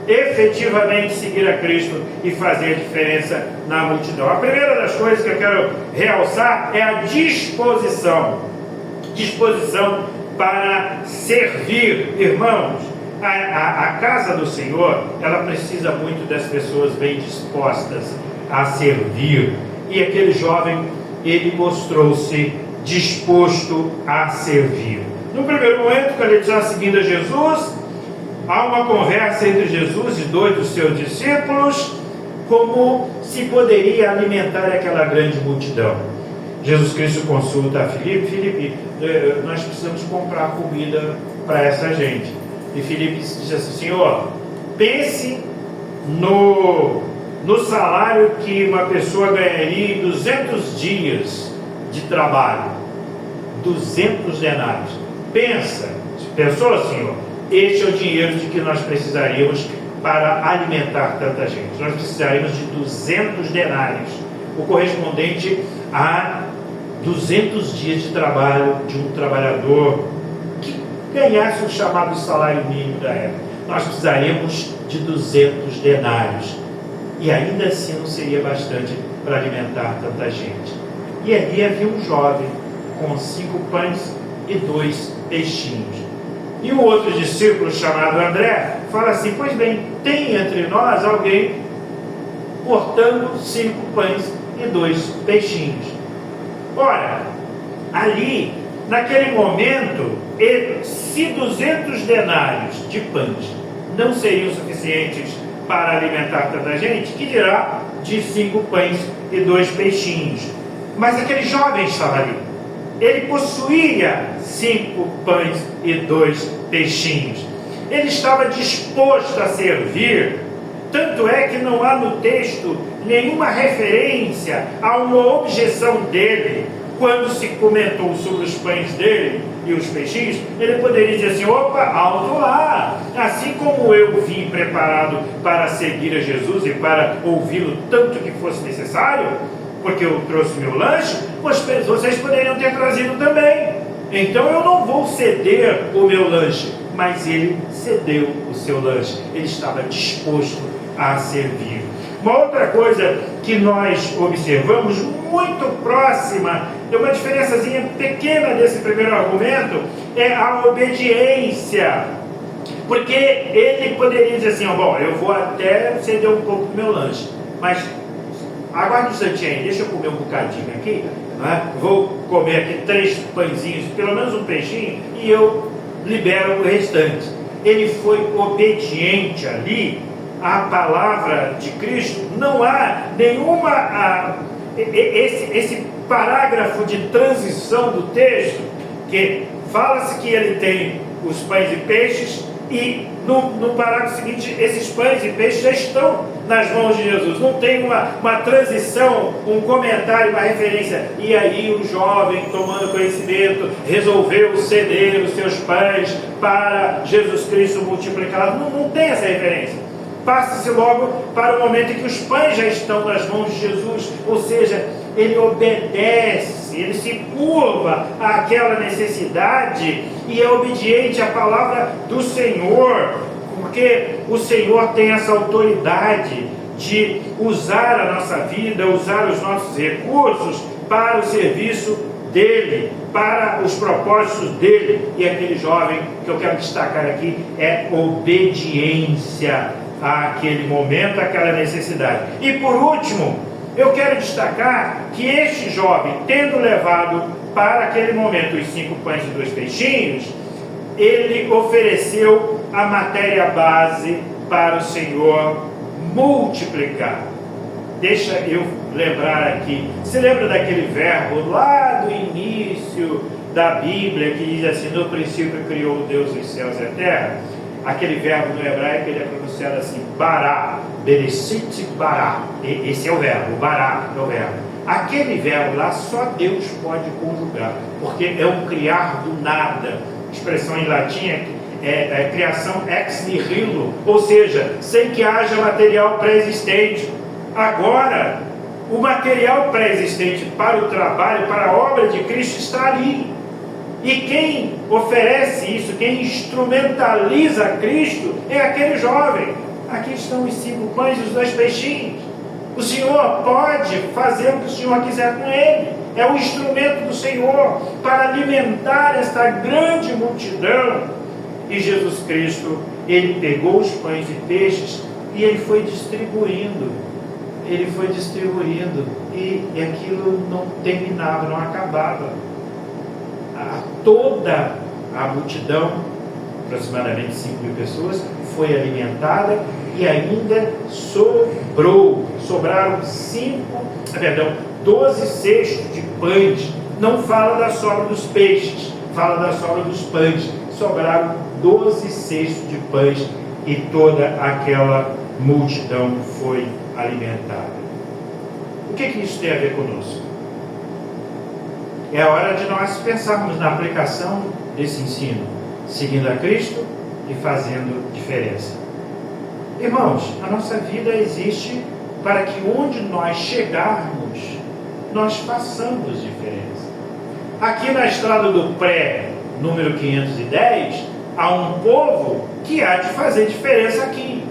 efetivamente seguir a Cristo e fazer diferença na multidão. A primeira das coisas que eu quero realçar é a disposição para servir. Irmãos, a casa do Senhor, ela precisa muito das pessoas bem dispostas a servir. E aquele jovem, ele mostrou-se disposto a servir. No primeiro momento, quando ele está seguindo a Jesus, há uma conversa entre Jesus e 2 dos seus discípulos, como se poderia alimentar aquela grande multidão. Jesus Cristo consulta a Filipe, nós precisamos comprar comida para essa gente. E Filipe diz assim, Senhor, pense no salário que uma pessoa ganharia em 200 dias de trabalho. 200 denários. Pensou, Senhor? Este é o dinheiro de que nós precisaríamos para alimentar tanta gente. Nós precisaríamos de 200 denários, o correspondente a 200 dias de trabalho de um trabalhador que ganhasse o chamado salário mínimo da época. Nós precisaríamos de 200 denários. E ainda assim não seria bastante para alimentar tanta gente. E ali havia um jovem com 5 pães e 2 peixinhos. E um outro discípulo chamado André fala assim, pois bem, tem entre nós alguém cortando 5 pães e 2 peixinhos. Ora, ali, naquele momento, se 200 denários de pães não seriam suficientes para alimentar tanta gente, que dirá de 5 pães e 2 peixinhos. Mas aquele jovem estava ali. Ele possuía 5 pães e 2 peixinhos. Ele estava disposto a servir. Tanto é que não há no texto nenhuma referência a uma objeção dele quando se comentou sobre os pães dele e os peixinhos, ele poderia dizer assim: opa, alto lá, assim como eu vim preparado para seguir a Jesus e para ouvi-lo tanto que fosse necessário, porque eu trouxe meu lanche, vocês poderiam ter trazido também. Então eu não vou ceder o meu lanche. Mas ele cedeu o seu lanche, ele estava disposto a servir. Uma outra coisa que nós observamos, muito próxima, de uma diferençazinha pequena desse primeiro argumento, é a obediência. Porque ele poderia dizer assim: bom, eu vou até ceder um pouco do meu lanche, mas aguarde um instantinho aí, deixa eu comer um bocadinho aqui, né? Vou comer aqui 3 pãezinhos, pelo menos um peixinho, e eu libera o restante. Ele foi obediente ali à palavra de Cristo. Não há nenhuma esse parágrafo de transição do texto, que fala-se que ele tem os pães e peixes, e no parágrafo seguinte esses pães e peixes já estão nas mãos de Jesus. Não tem uma transição, um comentário, uma referência. E aí o jovem, tomando conhecimento, resolveu ceder os seus pães para Jesus Cristo multiplicado. Não tem essa referência. Passa-se logo para o momento em que os pães já estão nas mãos de Jesus. Ou seja, ele obedece, ele se curva àquela necessidade e é obediente à palavra do Senhor, porque o Senhor tem essa autoridade de usar a nossa vida, usar os nossos recursos para o serviço dele, para os propósitos dele. E aquele jovem que eu quero destacar aqui é obediência àquele momento, àquela necessidade. E por último, eu quero destacar que este jovem, tendo levado para aquele momento os 5 pães e 2 peixinhos, ele ofereceu a matéria base para o Senhor multiplicar. Deixa eu lembrar aqui, se lembra daquele verbo lá do início da Bíblia que diz assim: no princípio criou Deus os céus e a terra? Aquele verbo no hebraico ele é pronunciado assim: bará, bereshit bará. Esse é o verbo, bará é o verbo. Aquele verbo lá só Deus pode conjugar, porque é um criar do nada. A expressão em latim é criação ex nihilo, ou seja, sem que haja material pré-existente. Agora, o material pré-existente para o trabalho, para a obra de Cristo está ali. E quem oferece isso, quem instrumentaliza Cristo, é aquele jovem. Aqui estão os 5 pães e os 2 peixinhos. O Senhor pode fazer o que o Senhor quiser com ele. É o instrumento do Senhor para alimentar esta grande multidão. E Jesus Cristo, ele pegou os pães e peixes e ele foi distribuindo. Ele foi distribuindo. E aquilo não terminava, não acabava. Toda a multidão, aproximadamente 5.000 pessoas, foi alimentada e ainda sobraram 12 cestos de pães. Não fala da sobra dos peixes, fala da sobra dos pães. Sobraram 12 cestos de pães e toda aquela multidão foi alimentada. O que isso tem a ver conosco? É a hora de nós pensarmos na aplicação desse ensino, seguindo a Cristo e fazendo diferença. Irmãos, a nossa vida existe para que onde nós chegarmos, nós façamos diferença. Aqui na estrada do Pré, número 510, há um povo que há de fazer diferença aqui.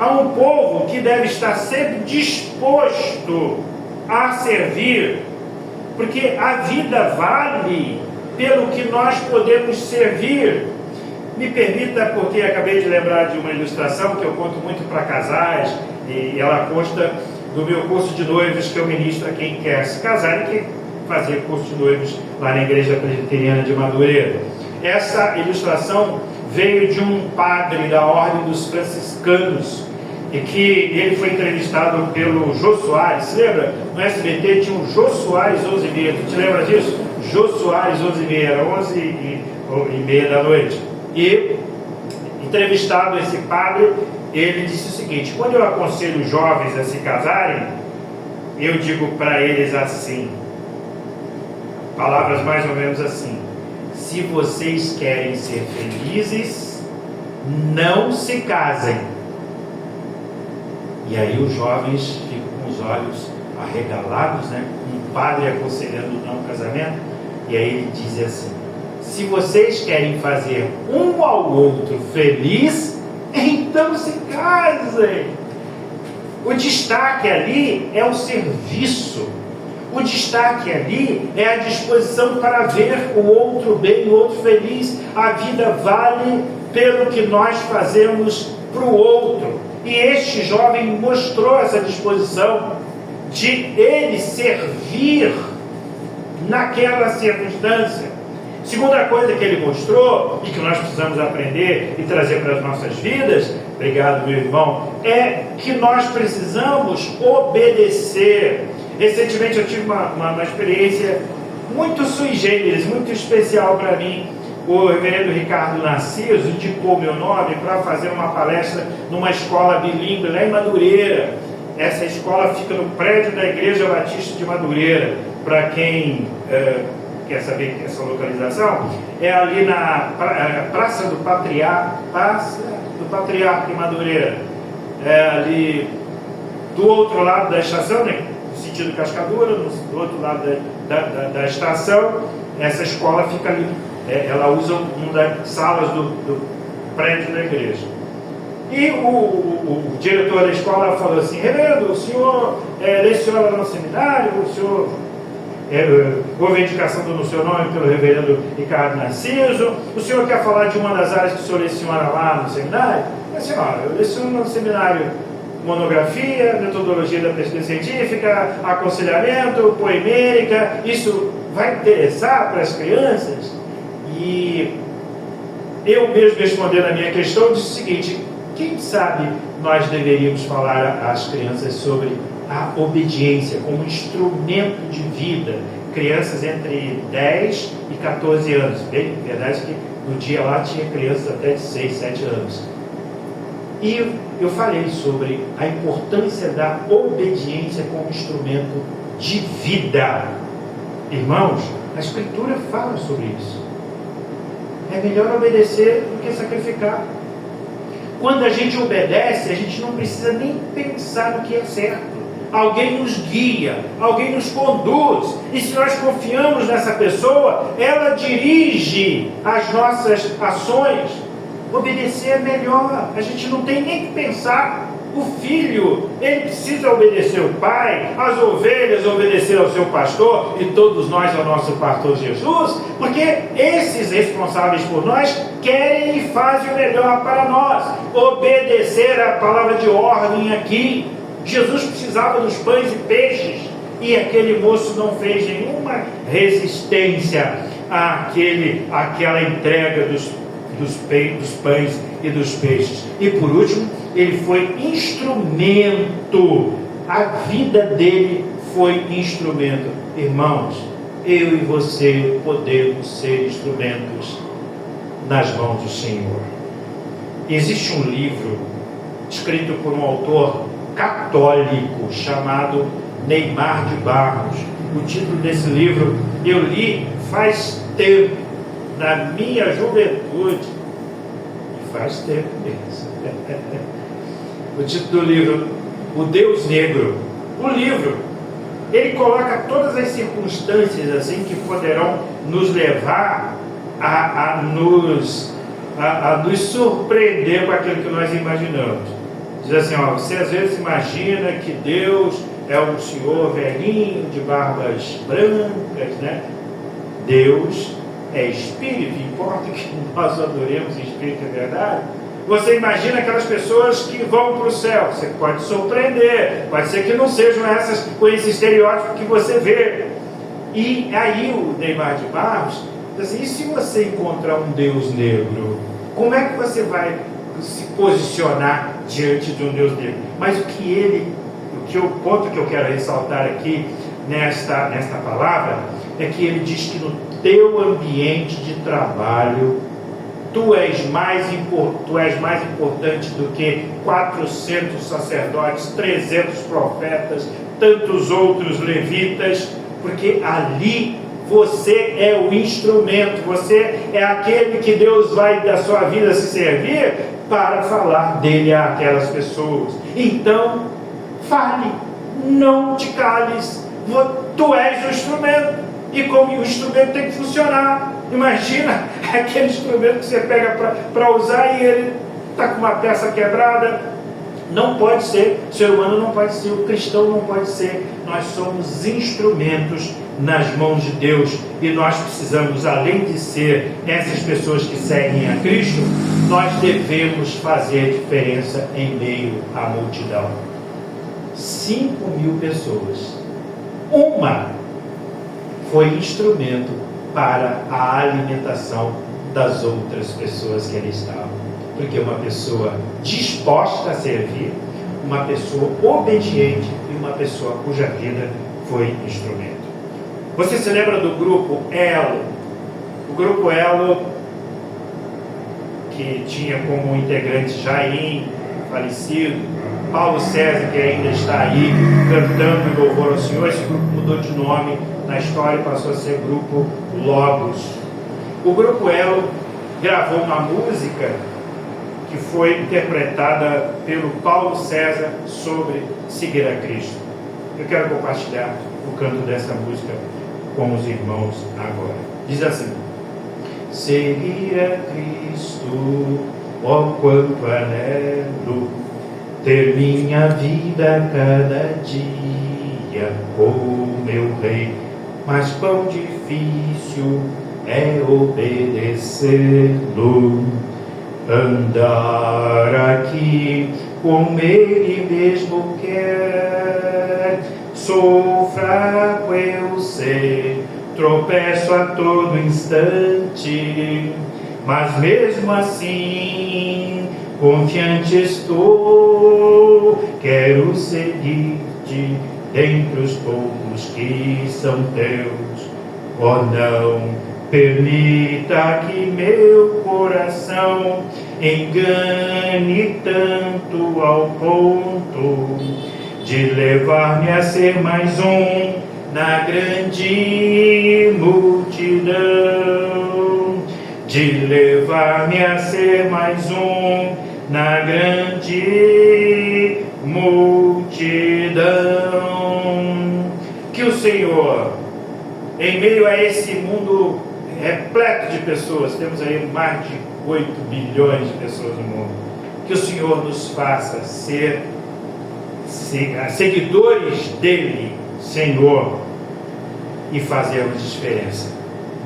Há um povo que deve estar sempre disposto a servir, porque a vida vale pelo que nós podemos servir. Me permita, porque acabei de lembrar de uma ilustração que eu conto muito para casais, e ela consta do meu curso de noivos que eu ministro a quem quer se casar e quer fazer curso de noivos lá na Igreja Presbiteriana de Madureira. Essa ilustração veio de um padre da Ordem dos Franciscanos, e que ele foi entrevistado pelo Jô Soares. Se lembra? No SBT tinha o Jô Soares 11h30. Tu te lembra disso? Jô Soares 11h30, era 11h30 da noite. E entrevistado esse padre, ele disse o seguinte: quando eu aconselho os jovens a se casarem, eu digo para eles assim: palavras mais ou menos assim: se vocês querem ser felizes, não se casem. E aí os jovens ficam com os olhos arregalados, né? Um padre aconselhando o não casamento, e aí ele diz assim: se vocês querem fazer um ao outro feliz, então se casem. O destaque ali é o serviço. O destaque ali é a disposição para ver o outro bem, o outro feliz. A vida vale pelo que nós fazemos para o outro. E este jovem mostrou essa disposição de ele servir naquela circunstância. Segunda coisa que ele mostrou, e que nós precisamos aprender e trazer para as nossas vidas, obrigado meu irmão, é que nós precisamos obedecer. Recentemente eu tive uma experiência muito sui generis, muito especial para mim. O reverendo Ricardo Narciso indicou meu nome para fazer uma palestra numa escola bilíngue lá em Madureira. Essa escola fica no prédio da Igreja Batista de Madureira. Para quem quer saber essa localização, é ali na Praça do Patriarca em Madureira. É ali do outro lado da estação, né? No sentido Cascadura, do outro lado da estação. Essa escola fica ali. Ela usa uma das salas do prédio da igreja. E o diretor da escola falou assim: reverendo, o senhor leciona no seminário, o senhor houve a indicação do seu nome pelo reverendo Ricardo Narciso, o senhor quer falar de uma das áreas que o senhor leciona lá no seminário? Eu disse: eu leciono no seminário monografia, metodologia da pesquisa científica, aconselhamento, poemênica. Isso vai interessar para as crianças? E eu mesmo respondendo a minha questão, disse o seguinte: quem sabe nós deveríamos falar às crianças sobre a obediência como instrumento de vida. Crianças entre 10 e 14 anos. Bem, verdade que no dia lá tinha crianças até de 6, 7 anos. E eu falei sobre a importância da obediência como instrumento de vida. Irmãos, a Escritura fala sobre isso. É melhor obedecer do que sacrificar. Quando a gente obedece, a gente não precisa nem pensar no que é certo. Alguém nos guia, alguém nos conduz. E se nós confiamos nessa pessoa, ela dirige as nossas ações. Obedecer é melhor. A gente não tem nem que pensar. O filho, ele precisa obedecer o pai, as ovelhas obedecer ao seu pastor, e todos nós ao nosso pastor Jesus, porque esses responsáveis por nós querem e fazem o melhor para nós. Obedecer a palavra de ordem aqui. Jesus precisava dos pães e peixes, e aquele moço não fez nenhuma resistência àquela entrega dos pães e dos peixes. E por último, ele foi instrumento. A vida dele foi instrumento. Irmãos, eu e você podemos ser instrumentos nas mãos do Senhor. Existe um livro escrito por um autor católico chamado Neymar de Barros. O título desse livro eu li faz tempo, na minha juventude, e faz tempo mesmo. O título do livro, O Deus Negro. O livro, ele coloca todas as circunstâncias assim que poderão nos levar a nos surpreender com aquilo que nós imaginamos. Diz assim: você às vezes imagina que Deus é um senhor velhinho de barbas brancas, né? Deus é espírito, importa que nós adoremos espírito, é verdade. Você imagina aquelas pessoas que vão para o céu, você pode surpreender, pode ser que não sejam essas com esse estereótipo que você vê. E aí o Neymar de Barros diz assim: e se você encontrar um Deus negro, como é que você vai se posicionar diante de um Deus negro? Mas o ponto que eu quero ressaltar aqui nesta palavra é que ele diz que no teu ambiente de trabalho tu és mais importante do que 400 sacerdotes, 300 profetas, tantos outros levitas, porque ali Você é o instrumento, você é aquele que Deus vai da sua vida se servir para falar dele àquelas pessoas. Então, fale, não te cales, tu és o instrumento, e como o instrumento tem que funcionar. Imagina aquele instrumento que você pega para usar e ele está com uma peça quebrada. Não pode ser, o ser humano não pode ser, o cristão não pode ser. Nós somos instrumentos nas mãos de Deus, e nós precisamos, além de ser essas pessoas que seguem a Cristo, nós devemos fazer diferença em meio à multidão. 5.000 pessoas, uma foi instrumento para a alimentação das outras pessoas que ali estavam. Porque uma pessoa disposta a servir, uma pessoa obediente e uma pessoa cuja vida foi instrumento. Você se lembra do grupo Elo? O grupo Elo, que tinha como integrante Jaim, falecido, Paulo César, que ainda está aí cantando em louvor ao Senhor. Esse grupo mudou de nome na história e passou a ser Grupo Logos. O grupo Elo gravou uma música que foi interpretada pelo Paulo César sobre seguir a Cristo. Eu quero compartilhar o canto dessa música com os irmãos agora. Diz assim: seguir a Cristo, ó quanto anelo, ter minha vida cada dia, oh meu Rei, mas quão difícil é obedecê-lo. Andar aqui como Ele mesmo quer. Sou fraco, eu sei, tropeço a todo instante, mas mesmo assim confiante estou. Quero seguir-te dentre os poucos que são teus. Oh, não permita que meu coração engane tanto ao ponto de levar-me a ser mais um na grande multidão. De levar-me a ser mais um na grande multidão. Que o Senhor, em meio a esse mundo repleto de pessoas, temos aí mais de 8 bilhões de pessoas no mundo, que o Senhor nos faça ser seguidores dele, Senhor, e fazermos diferença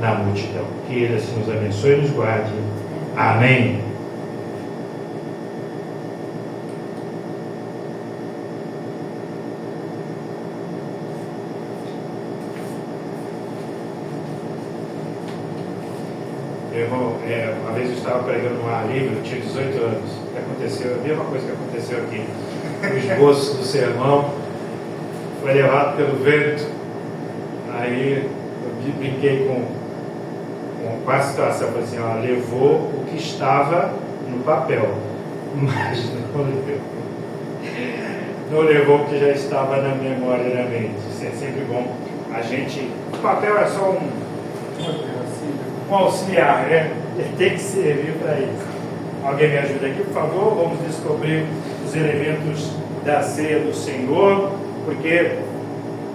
na multidão. Que Ele assim nos abençoe e nos guarde. Amém. Uma vez eu estava pregando um ar livre, eu tinha 18 anos. O que aconteceu? A mesma coisa que aconteceu aqui. O esboço do sermão foi levado pelo vento. Aí eu brinquei com a situação. Falei assim: ó, levou o que estava no papel, mas não levou o que já estava na memória e na mente. Isso é sempre bom. O papel é só um auxiliar, né? Ele tem que servir para isso. Alguém me ajuda aqui, por favor? Vamos descobrir os elementos da ceia do Senhor, porque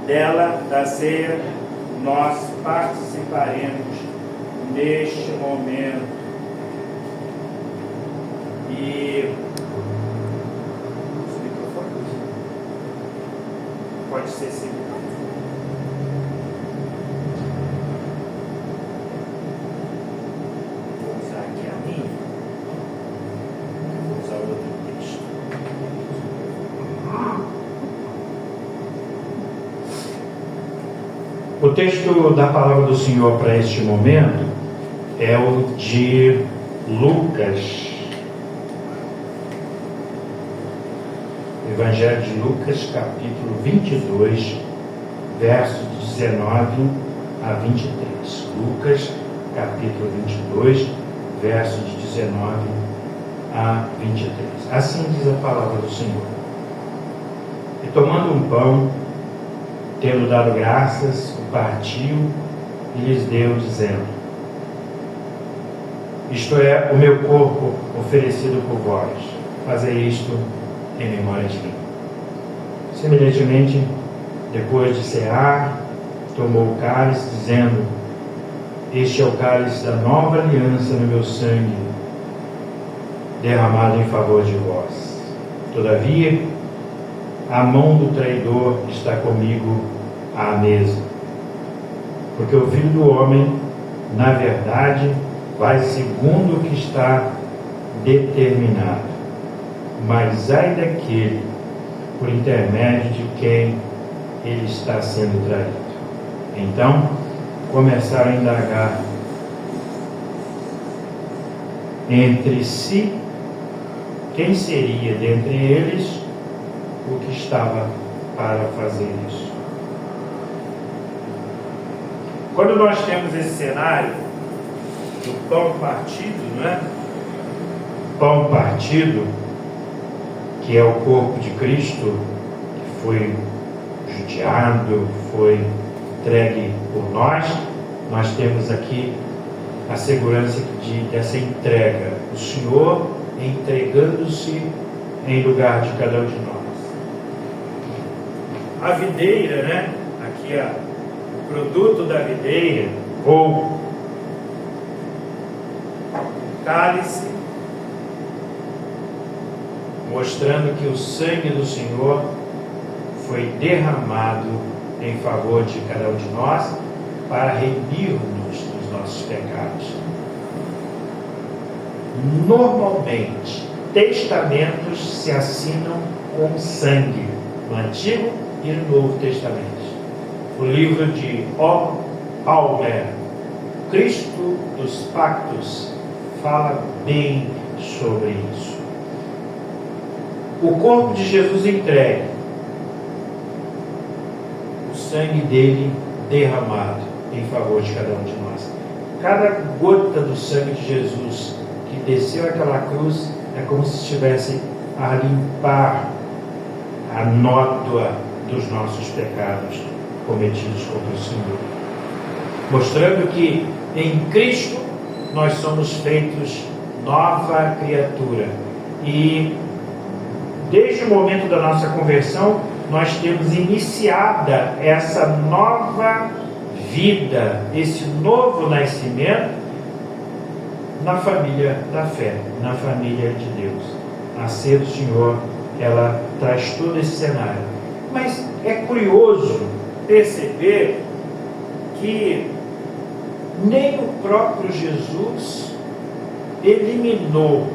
dela, da ceia, nós participaremos neste momento. E os microfones pode ser sim. O texto da palavra do Senhor para este momento é o de Lucas, Evangelho de Lucas, capítulo 22, versos 19 a 23. Lucas, capítulo 22, versos de 19 a 23. Assim diz a palavra do Senhor. E tomando um pão, tendo dado graças, o partiu e lhes deu, dizendo: isto é o meu corpo oferecido por vós, fazei isto em memória de mim. Semelhantemente, depois de cear, tomou o cálice, dizendo: este é o cálice da nova aliança no meu sangue, derramado em favor de vós. Todavia, a mão do traidor está comigo à mesa, porque o Filho do Homem, na verdade, vai segundo o que está determinado. Mas ai daquele por intermédio de quem ele está sendo traído. Então começaram a indagar entre si quem seria dentre eles o que estava para fazer isso. Quando nós temos esse cenário do pão partido, não é? Pão partido, que é o corpo de Cristo, que foi judiado, foi entregue por nós temos aqui a segurança dessa entrega, o Senhor entregando-se em lugar de cada um de nós. A videira, né? Aqui o produto da videira, ou cálice, mostrando que o sangue do Senhor foi derramado em favor de cada um de nós para remir-nos dos nossos pecados. Normalmente, testamentos se assinam com sangue no Antigo e no Novo Testamento. O livro de Palmer, Cristo dos Pactos, fala bem sobre isso. O corpo de Jesus entregue, o sangue dele derramado em favor de cada um de nós. Cada gota do sangue de Jesus que desceu aquela cruz é como se estivesse a limpar a nódoa dos nossos pecados cometidos contra o Senhor, mostrando que em Cristo nós somos feitos nova criatura, e desde o momento da nossa conversão nós temos iniciada essa nova vida, esse novo nascimento na família da fé, na família de Deus. A ceia do Senhor, ela traz todo esse cenário. Mas é curioso perceber que nem o próprio Jesus eliminou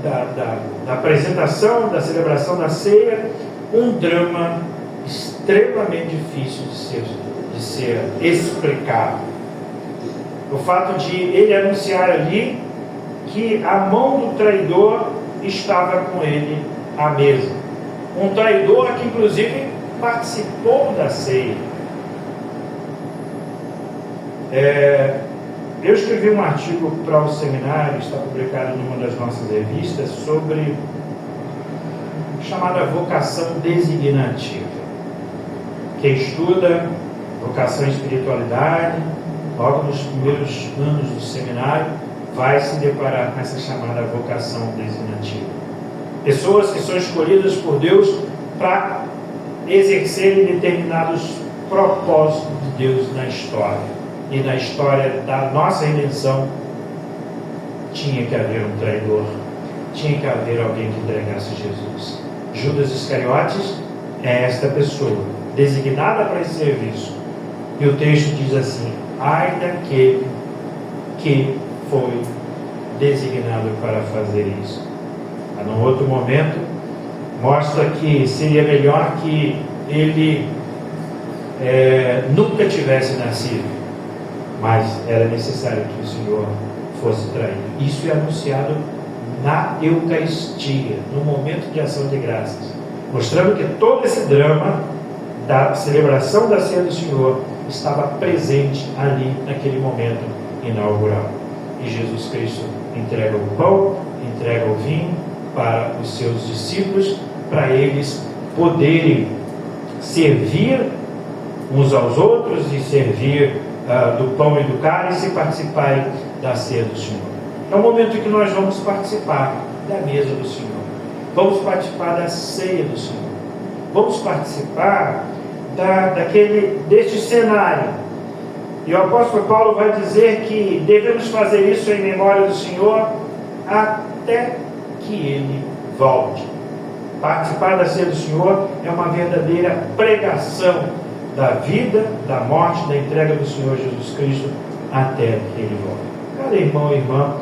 da apresentação, da celebração da ceia, um drama extremamente difícil de ser explicado. O fato de ele anunciar ali que a mão do traidor estava com ele à mesa. Um traidor que inclusive participou da ceia. Eu escrevi um artigo para o seminário, está publicado numa das nossas revistas, sobre chamada vocação designativa. Quem estuda vocação e espiritualidade, logo nos primeiros anos do seminário, vai se deparar com essa chamada vocação designativa. Pessoas que são escolhidas por Deus para exercerem determinados propósitos de Deus na história. E na história da nossa redenção tinha que haver um traidor, tinha que haver alguém que entregasse Jesus. Judas Iscariotes é esta pessoa, designada para esse serviço. E o texto diz assim: ai daquele que foi designado para fazer isso. Num outro momento, mostra que seria melhor que ele nunca tivesse nascido, mas era necessário que o Senhor fosse traído. Isso é anunciado na Eucaristia, no momento de ação de graças, mostrando que todo esse drama da celebração da ceia do Senhor estava presente ali naquele momento inaugural. E Jesus Cristo entrega o pão, entrega o vinho para os seus discípulos, para eles poderem servir uns aos outros e servir do pão e do cálice e participai da ceia do Senhor. É o momento que nós vamos participar da mesa do Senhor. Vamos participar da ceia do Senhor. Vamos participar deste cenário. E o apóstolo Paulo vai dizer que devemos fazer isso em memória do Senhor até que Ele volte. Participar da ceia do Senhor é uma verdadeira pregação da vida, da morte, da entrega do Senhor Jesus Cristo até que Ele volte. Cada irmão e irmã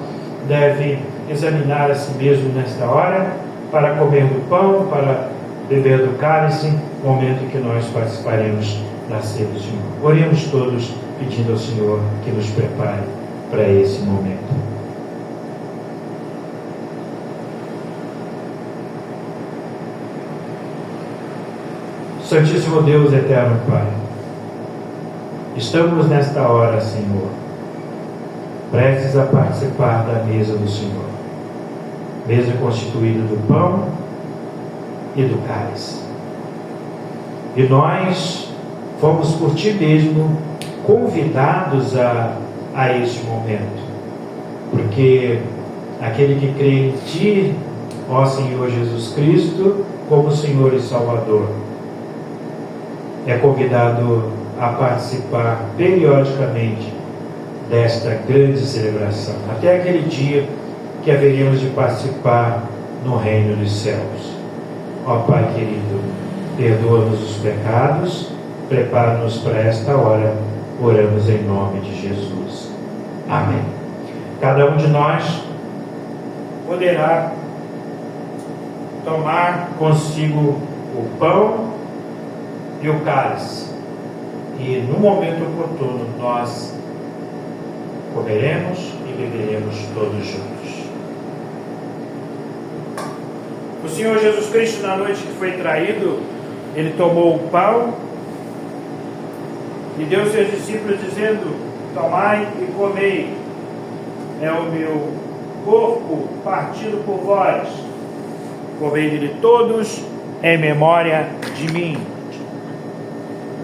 deve examinar a si mesmo nesta hora, para comer do pão, para beber do cálice, momento em que nós participaremos da ceia do Senhor. Oremos todos pedindo ao Senhor que nos prepare para esse momento. Santíssimo Deus, eterno Pai, estamos nesta hora, Senhor, prestes a participar da mesa do Senhor, mesa constituída do pão e do cálice. E nós fomos por Ti mesmo convidados a este momento, porque aquele que crê em Ti, ó Senhor Jesus Cristo, como Senhor e Salvador, é convidado a participar periodicamente desta grande celebração, até aquele dia que haveríamos de participar no reino dos céus. Ó Pai querido, perdoa-nos os pecados, prepara-nos para esta hora, oramos em nome de Jesus. Amém. Cada um de nós poderá tomar consigo o pão e o cálice, e no momento oportuno nós comeremos e beberemos todos juntos. O Senhor Jesus Cristo, na noite que foi traído, Ele tomou o pão e deu aos seus discípulos dizendo: tomai e comei, é o meu corpo partido por vós, comei dele todos em memória de mim.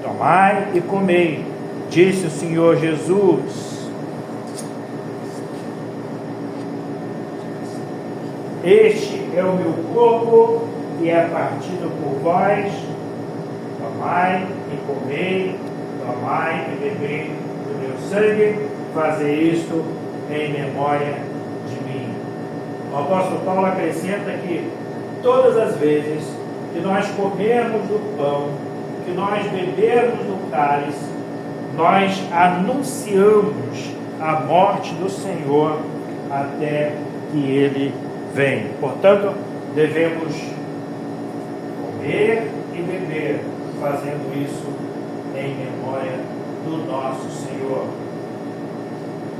Tomai e comei, disse o Senhor Jesus. Este é o meu corpo que é partido por vós. Tomai e comei, tomai e bebei do meu sangue, fazei isto em memória de mim. O apóstolo Paulo acrescenta que todas as vezes que nós comermos do pão, que nós bebermos do cálice, nós anunciamos a morte do Senhor até que Ele venha. Portanto, devemos comer e beber, fazendo isso em memória do nosso Senhor.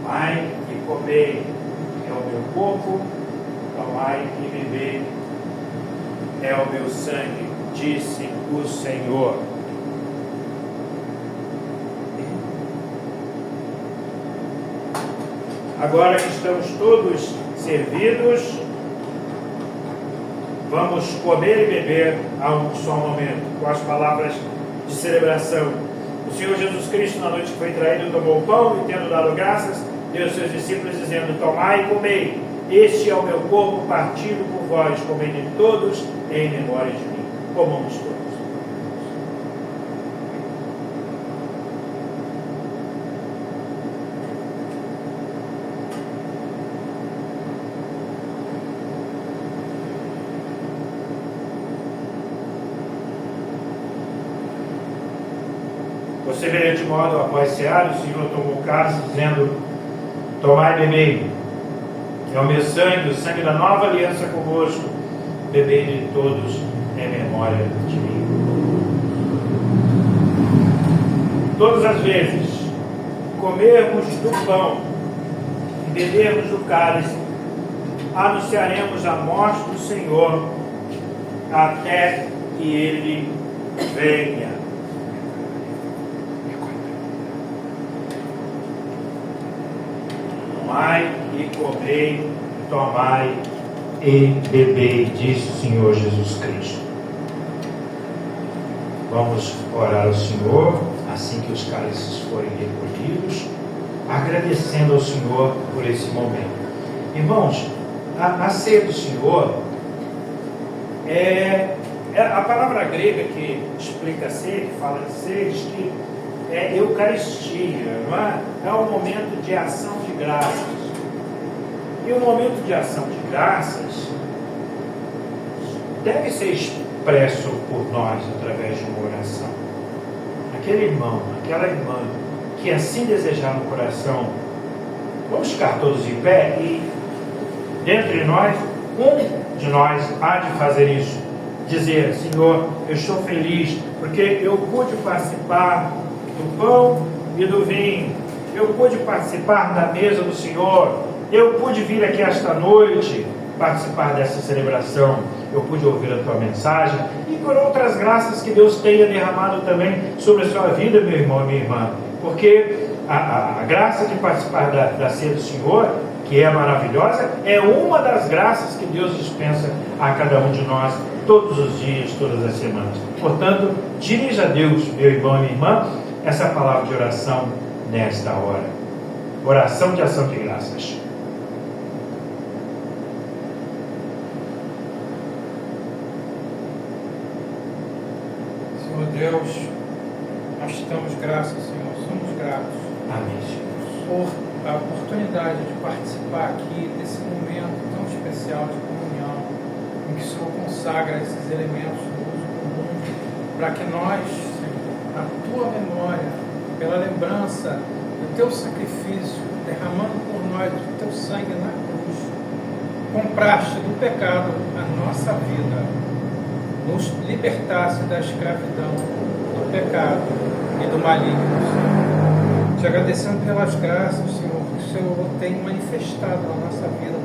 Tomai e comei, é o meu corpo, tomai e bebei, é o meu sangue, disse o Senhor. Agora que estamos todos servidos, vamos comer e beber a um só momento, com as palavras de celebração. O Senhor Jesus Cristo, na noite que foi traído, tomou o pão e, tendo dado graças, deu aos seus discípulos, dizendo: tomai e comei, este é o meu corpo partido por vós, comei de todos em memória de mim. Comamos todos. Por semelhante modo, após cear, o Senhor tomou o cálice, dizendo: tomai e bebei, é o meu sangue, o sangue da nova aliança convosco, bebei de todos em memória de mim. Todas as vezes comermos do pão e bebermos do cálice, anunciaremos a morte do Senhor até que Ele venha. Tomai e comei, tomai e bebei, disse o Senhor Jesus Cristo. vamos orar ao Senhor, assim que os cálices forem recolhidos, agradecendo ao Senhor por esse momento. Irmãos, a ceia do Senhor a palavra grega que explica ceia, que fala de ceia, diz que é Eucaristia, não é? É um momento de ação de graças. E o momento de ação de graças deve ser expresso por nós através de uma oração. Aquele irmão, aquela irmã que assim desejar no coração, vamos ficar todos em pé e dentre nós, um de nós há de fazer isso, dizer: Senhor, eu estou feliz porque eu pude participar do pão e do vinho, eu pude participar da mesa do Senhor, eu pude vir aqui esta noite participar dessa celebração, eu pude ouvir a tua mensagem e por outras graças que Deus tenha derramado também sobre a sua vida, meu irmão e minha irmã, porque a graça de participar da ceia do Senhor, que é maravilhosa, é uma das graças que Deus dispensa a cada um de nós todos os dias, todas as semanas. Portanto, dirija a Deus, meu irmão e minha irmã, essa palavra de oração nesta hora. Oração de ação de graças. Senhor Deus, nós te damos graças, Senhor, somos gratos. Amém, Senhor. Por a oportunidade de participar aqui desse momento tão especial de comunhão, em que o Senhor consagra esses elementos do uso comum, para que nós, Senhor, na tua memória, pela lembrança do teu sacrifício, derramando por nós o teu sangue na cruz, compraste do pecado a nossa vida, nos libertasse da escravidão, do pecado e do maligno, Senhor. Te agradecendo pelas graças, Senhor, que o Senhor tem manifestado na nossa vida.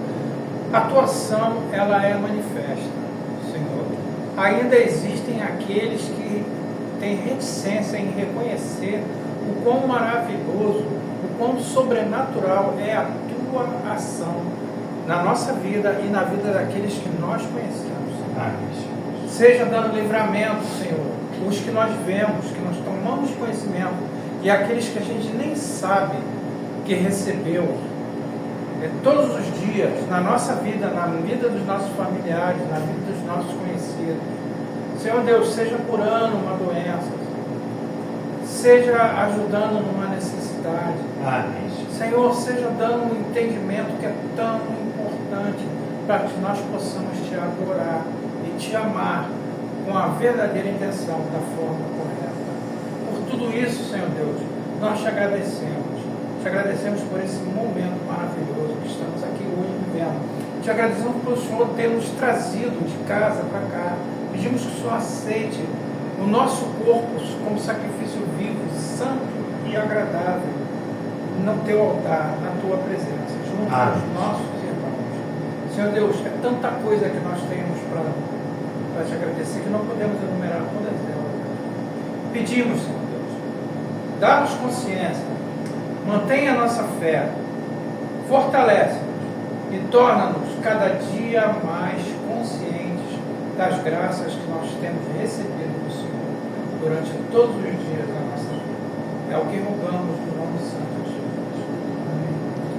A tua ação, ela é manifesta, Senhor. Ainda existem aqueles que têm reticência em reconhecer o quão maravilhoso, o quão sobrenatural é a tua ação na nossa vida e na vida daqueles que nós conhecemos. Amém. Seja dando livramento, Senhor, os que nós vemos, que nós tomamos conhecimento, e aqueles que a gente nem sabe que recebeu, todos os dias, na nossa vida, na vida dos nossos familiares, na vida dos nossos conhecidos. Senhor Deus, seja curando uma doença, seja ajudando numa necessidade. Amém. Senhor, seja dando um entendimento que é tão importante para que nós possamos te adorar e te amar com a verdadeira intenção, da forma correta. Por tudo isso, Senhor Deus, nós te agradecemos. Te agradecemos por esse momento maravilhoso que estamos aqui hoje vivendo. Te agradecemos por o Senhor ter nos trazido de casa para cá. Pedimos que o Senhor aceite o nosso corpo como sacrifício vivo, santo e agradável no teu altar, na tua presença, junto com os nossos irmãos. Senhor Deus, é tanta coisa que nós temos para te agradecer que não podemos enumerar todas elas. Pedimos, Senhor Deus, dá-nos consciência, mantenha a nossa fé, fortalece-nos e torna-nos cada dia mais conscientes das graças que nós temos recebido do Senhor durante todos os dias da nossa vida. É o que rogamos no nome santo de Jesus.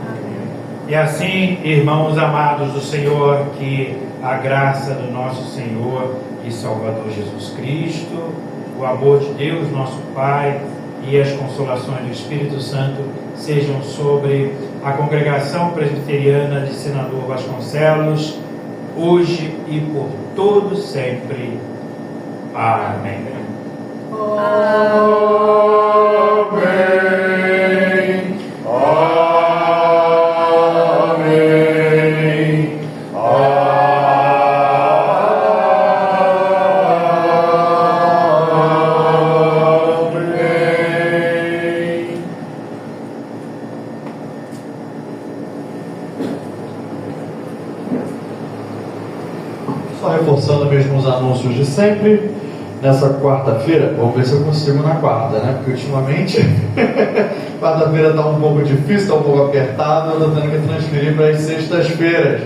Amém. E assim, irmãos amados do Senhor, que a graça do nosso Senhor e Salvador Jesus Cristo, o amor de Deus, nosso Pai, e as consolações do Espírito Santo sejam sobre a congregação presbiteriana de Senador Vasconcelos, hoje e por todo sempre. Amém. Amém. Reforçando mesmo os anúncios de sempre, nessa quarta-feira, vamos ver se eu consigo na quarta, né? Porque ultimamente, quarta-feira está um pouco difícil, está um pouco apertado, eu estou tendo que transferir para as sextas-feiras.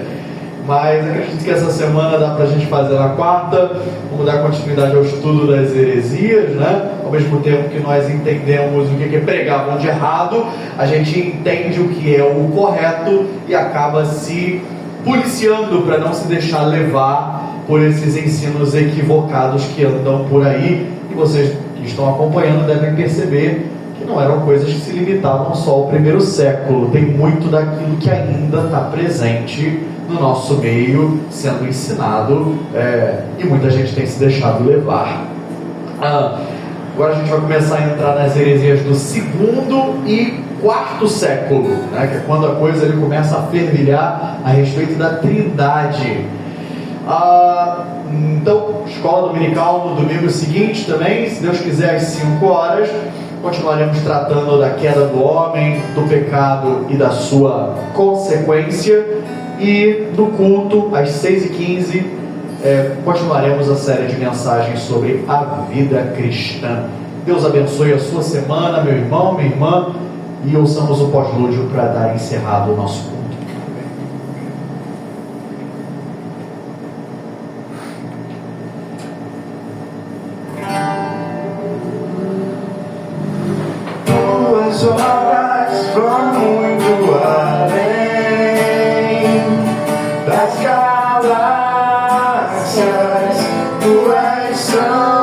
mas acredito que essa semana dá para a gente fazer na quarta. Vamos dar continuidade ao estudo das heresias, né? Ao mesmo tempo que nós entendemos o que pregavam de errado, a gente entende o que é o correto e acaba se policiando para não se deixar levar por esses ensinos equivocados que andam por aí. E vocês que estão acompanhando devem perceber que não eram coisas que se limitavam só ao primeiro século. Tem muito daquilo que ainda está presente no nosso meio, sendo ensinado, e muita gente tem se deixado levar. Agora a gente vai começar a entrar nas heresias do segundo e quarto século, né, que é quando a coisa ele começa a fervilhar a respeito da Trindade. Então, escola dominical no domingo seguinte também, se Deus quiser, às 5 horas, continuaremos tratando da queda do homem, do pecado e da sua consequência. E no culto, às 6h15, continuaremos a série de mensagens sobre a vida cristã. Deus abençoe a sua semana, meu irmão, minha irmã, e ouçamos o pós-lúdio para dar encerrado o nosso culto. Tuas obras vão muito além das galáxias, tu és santo.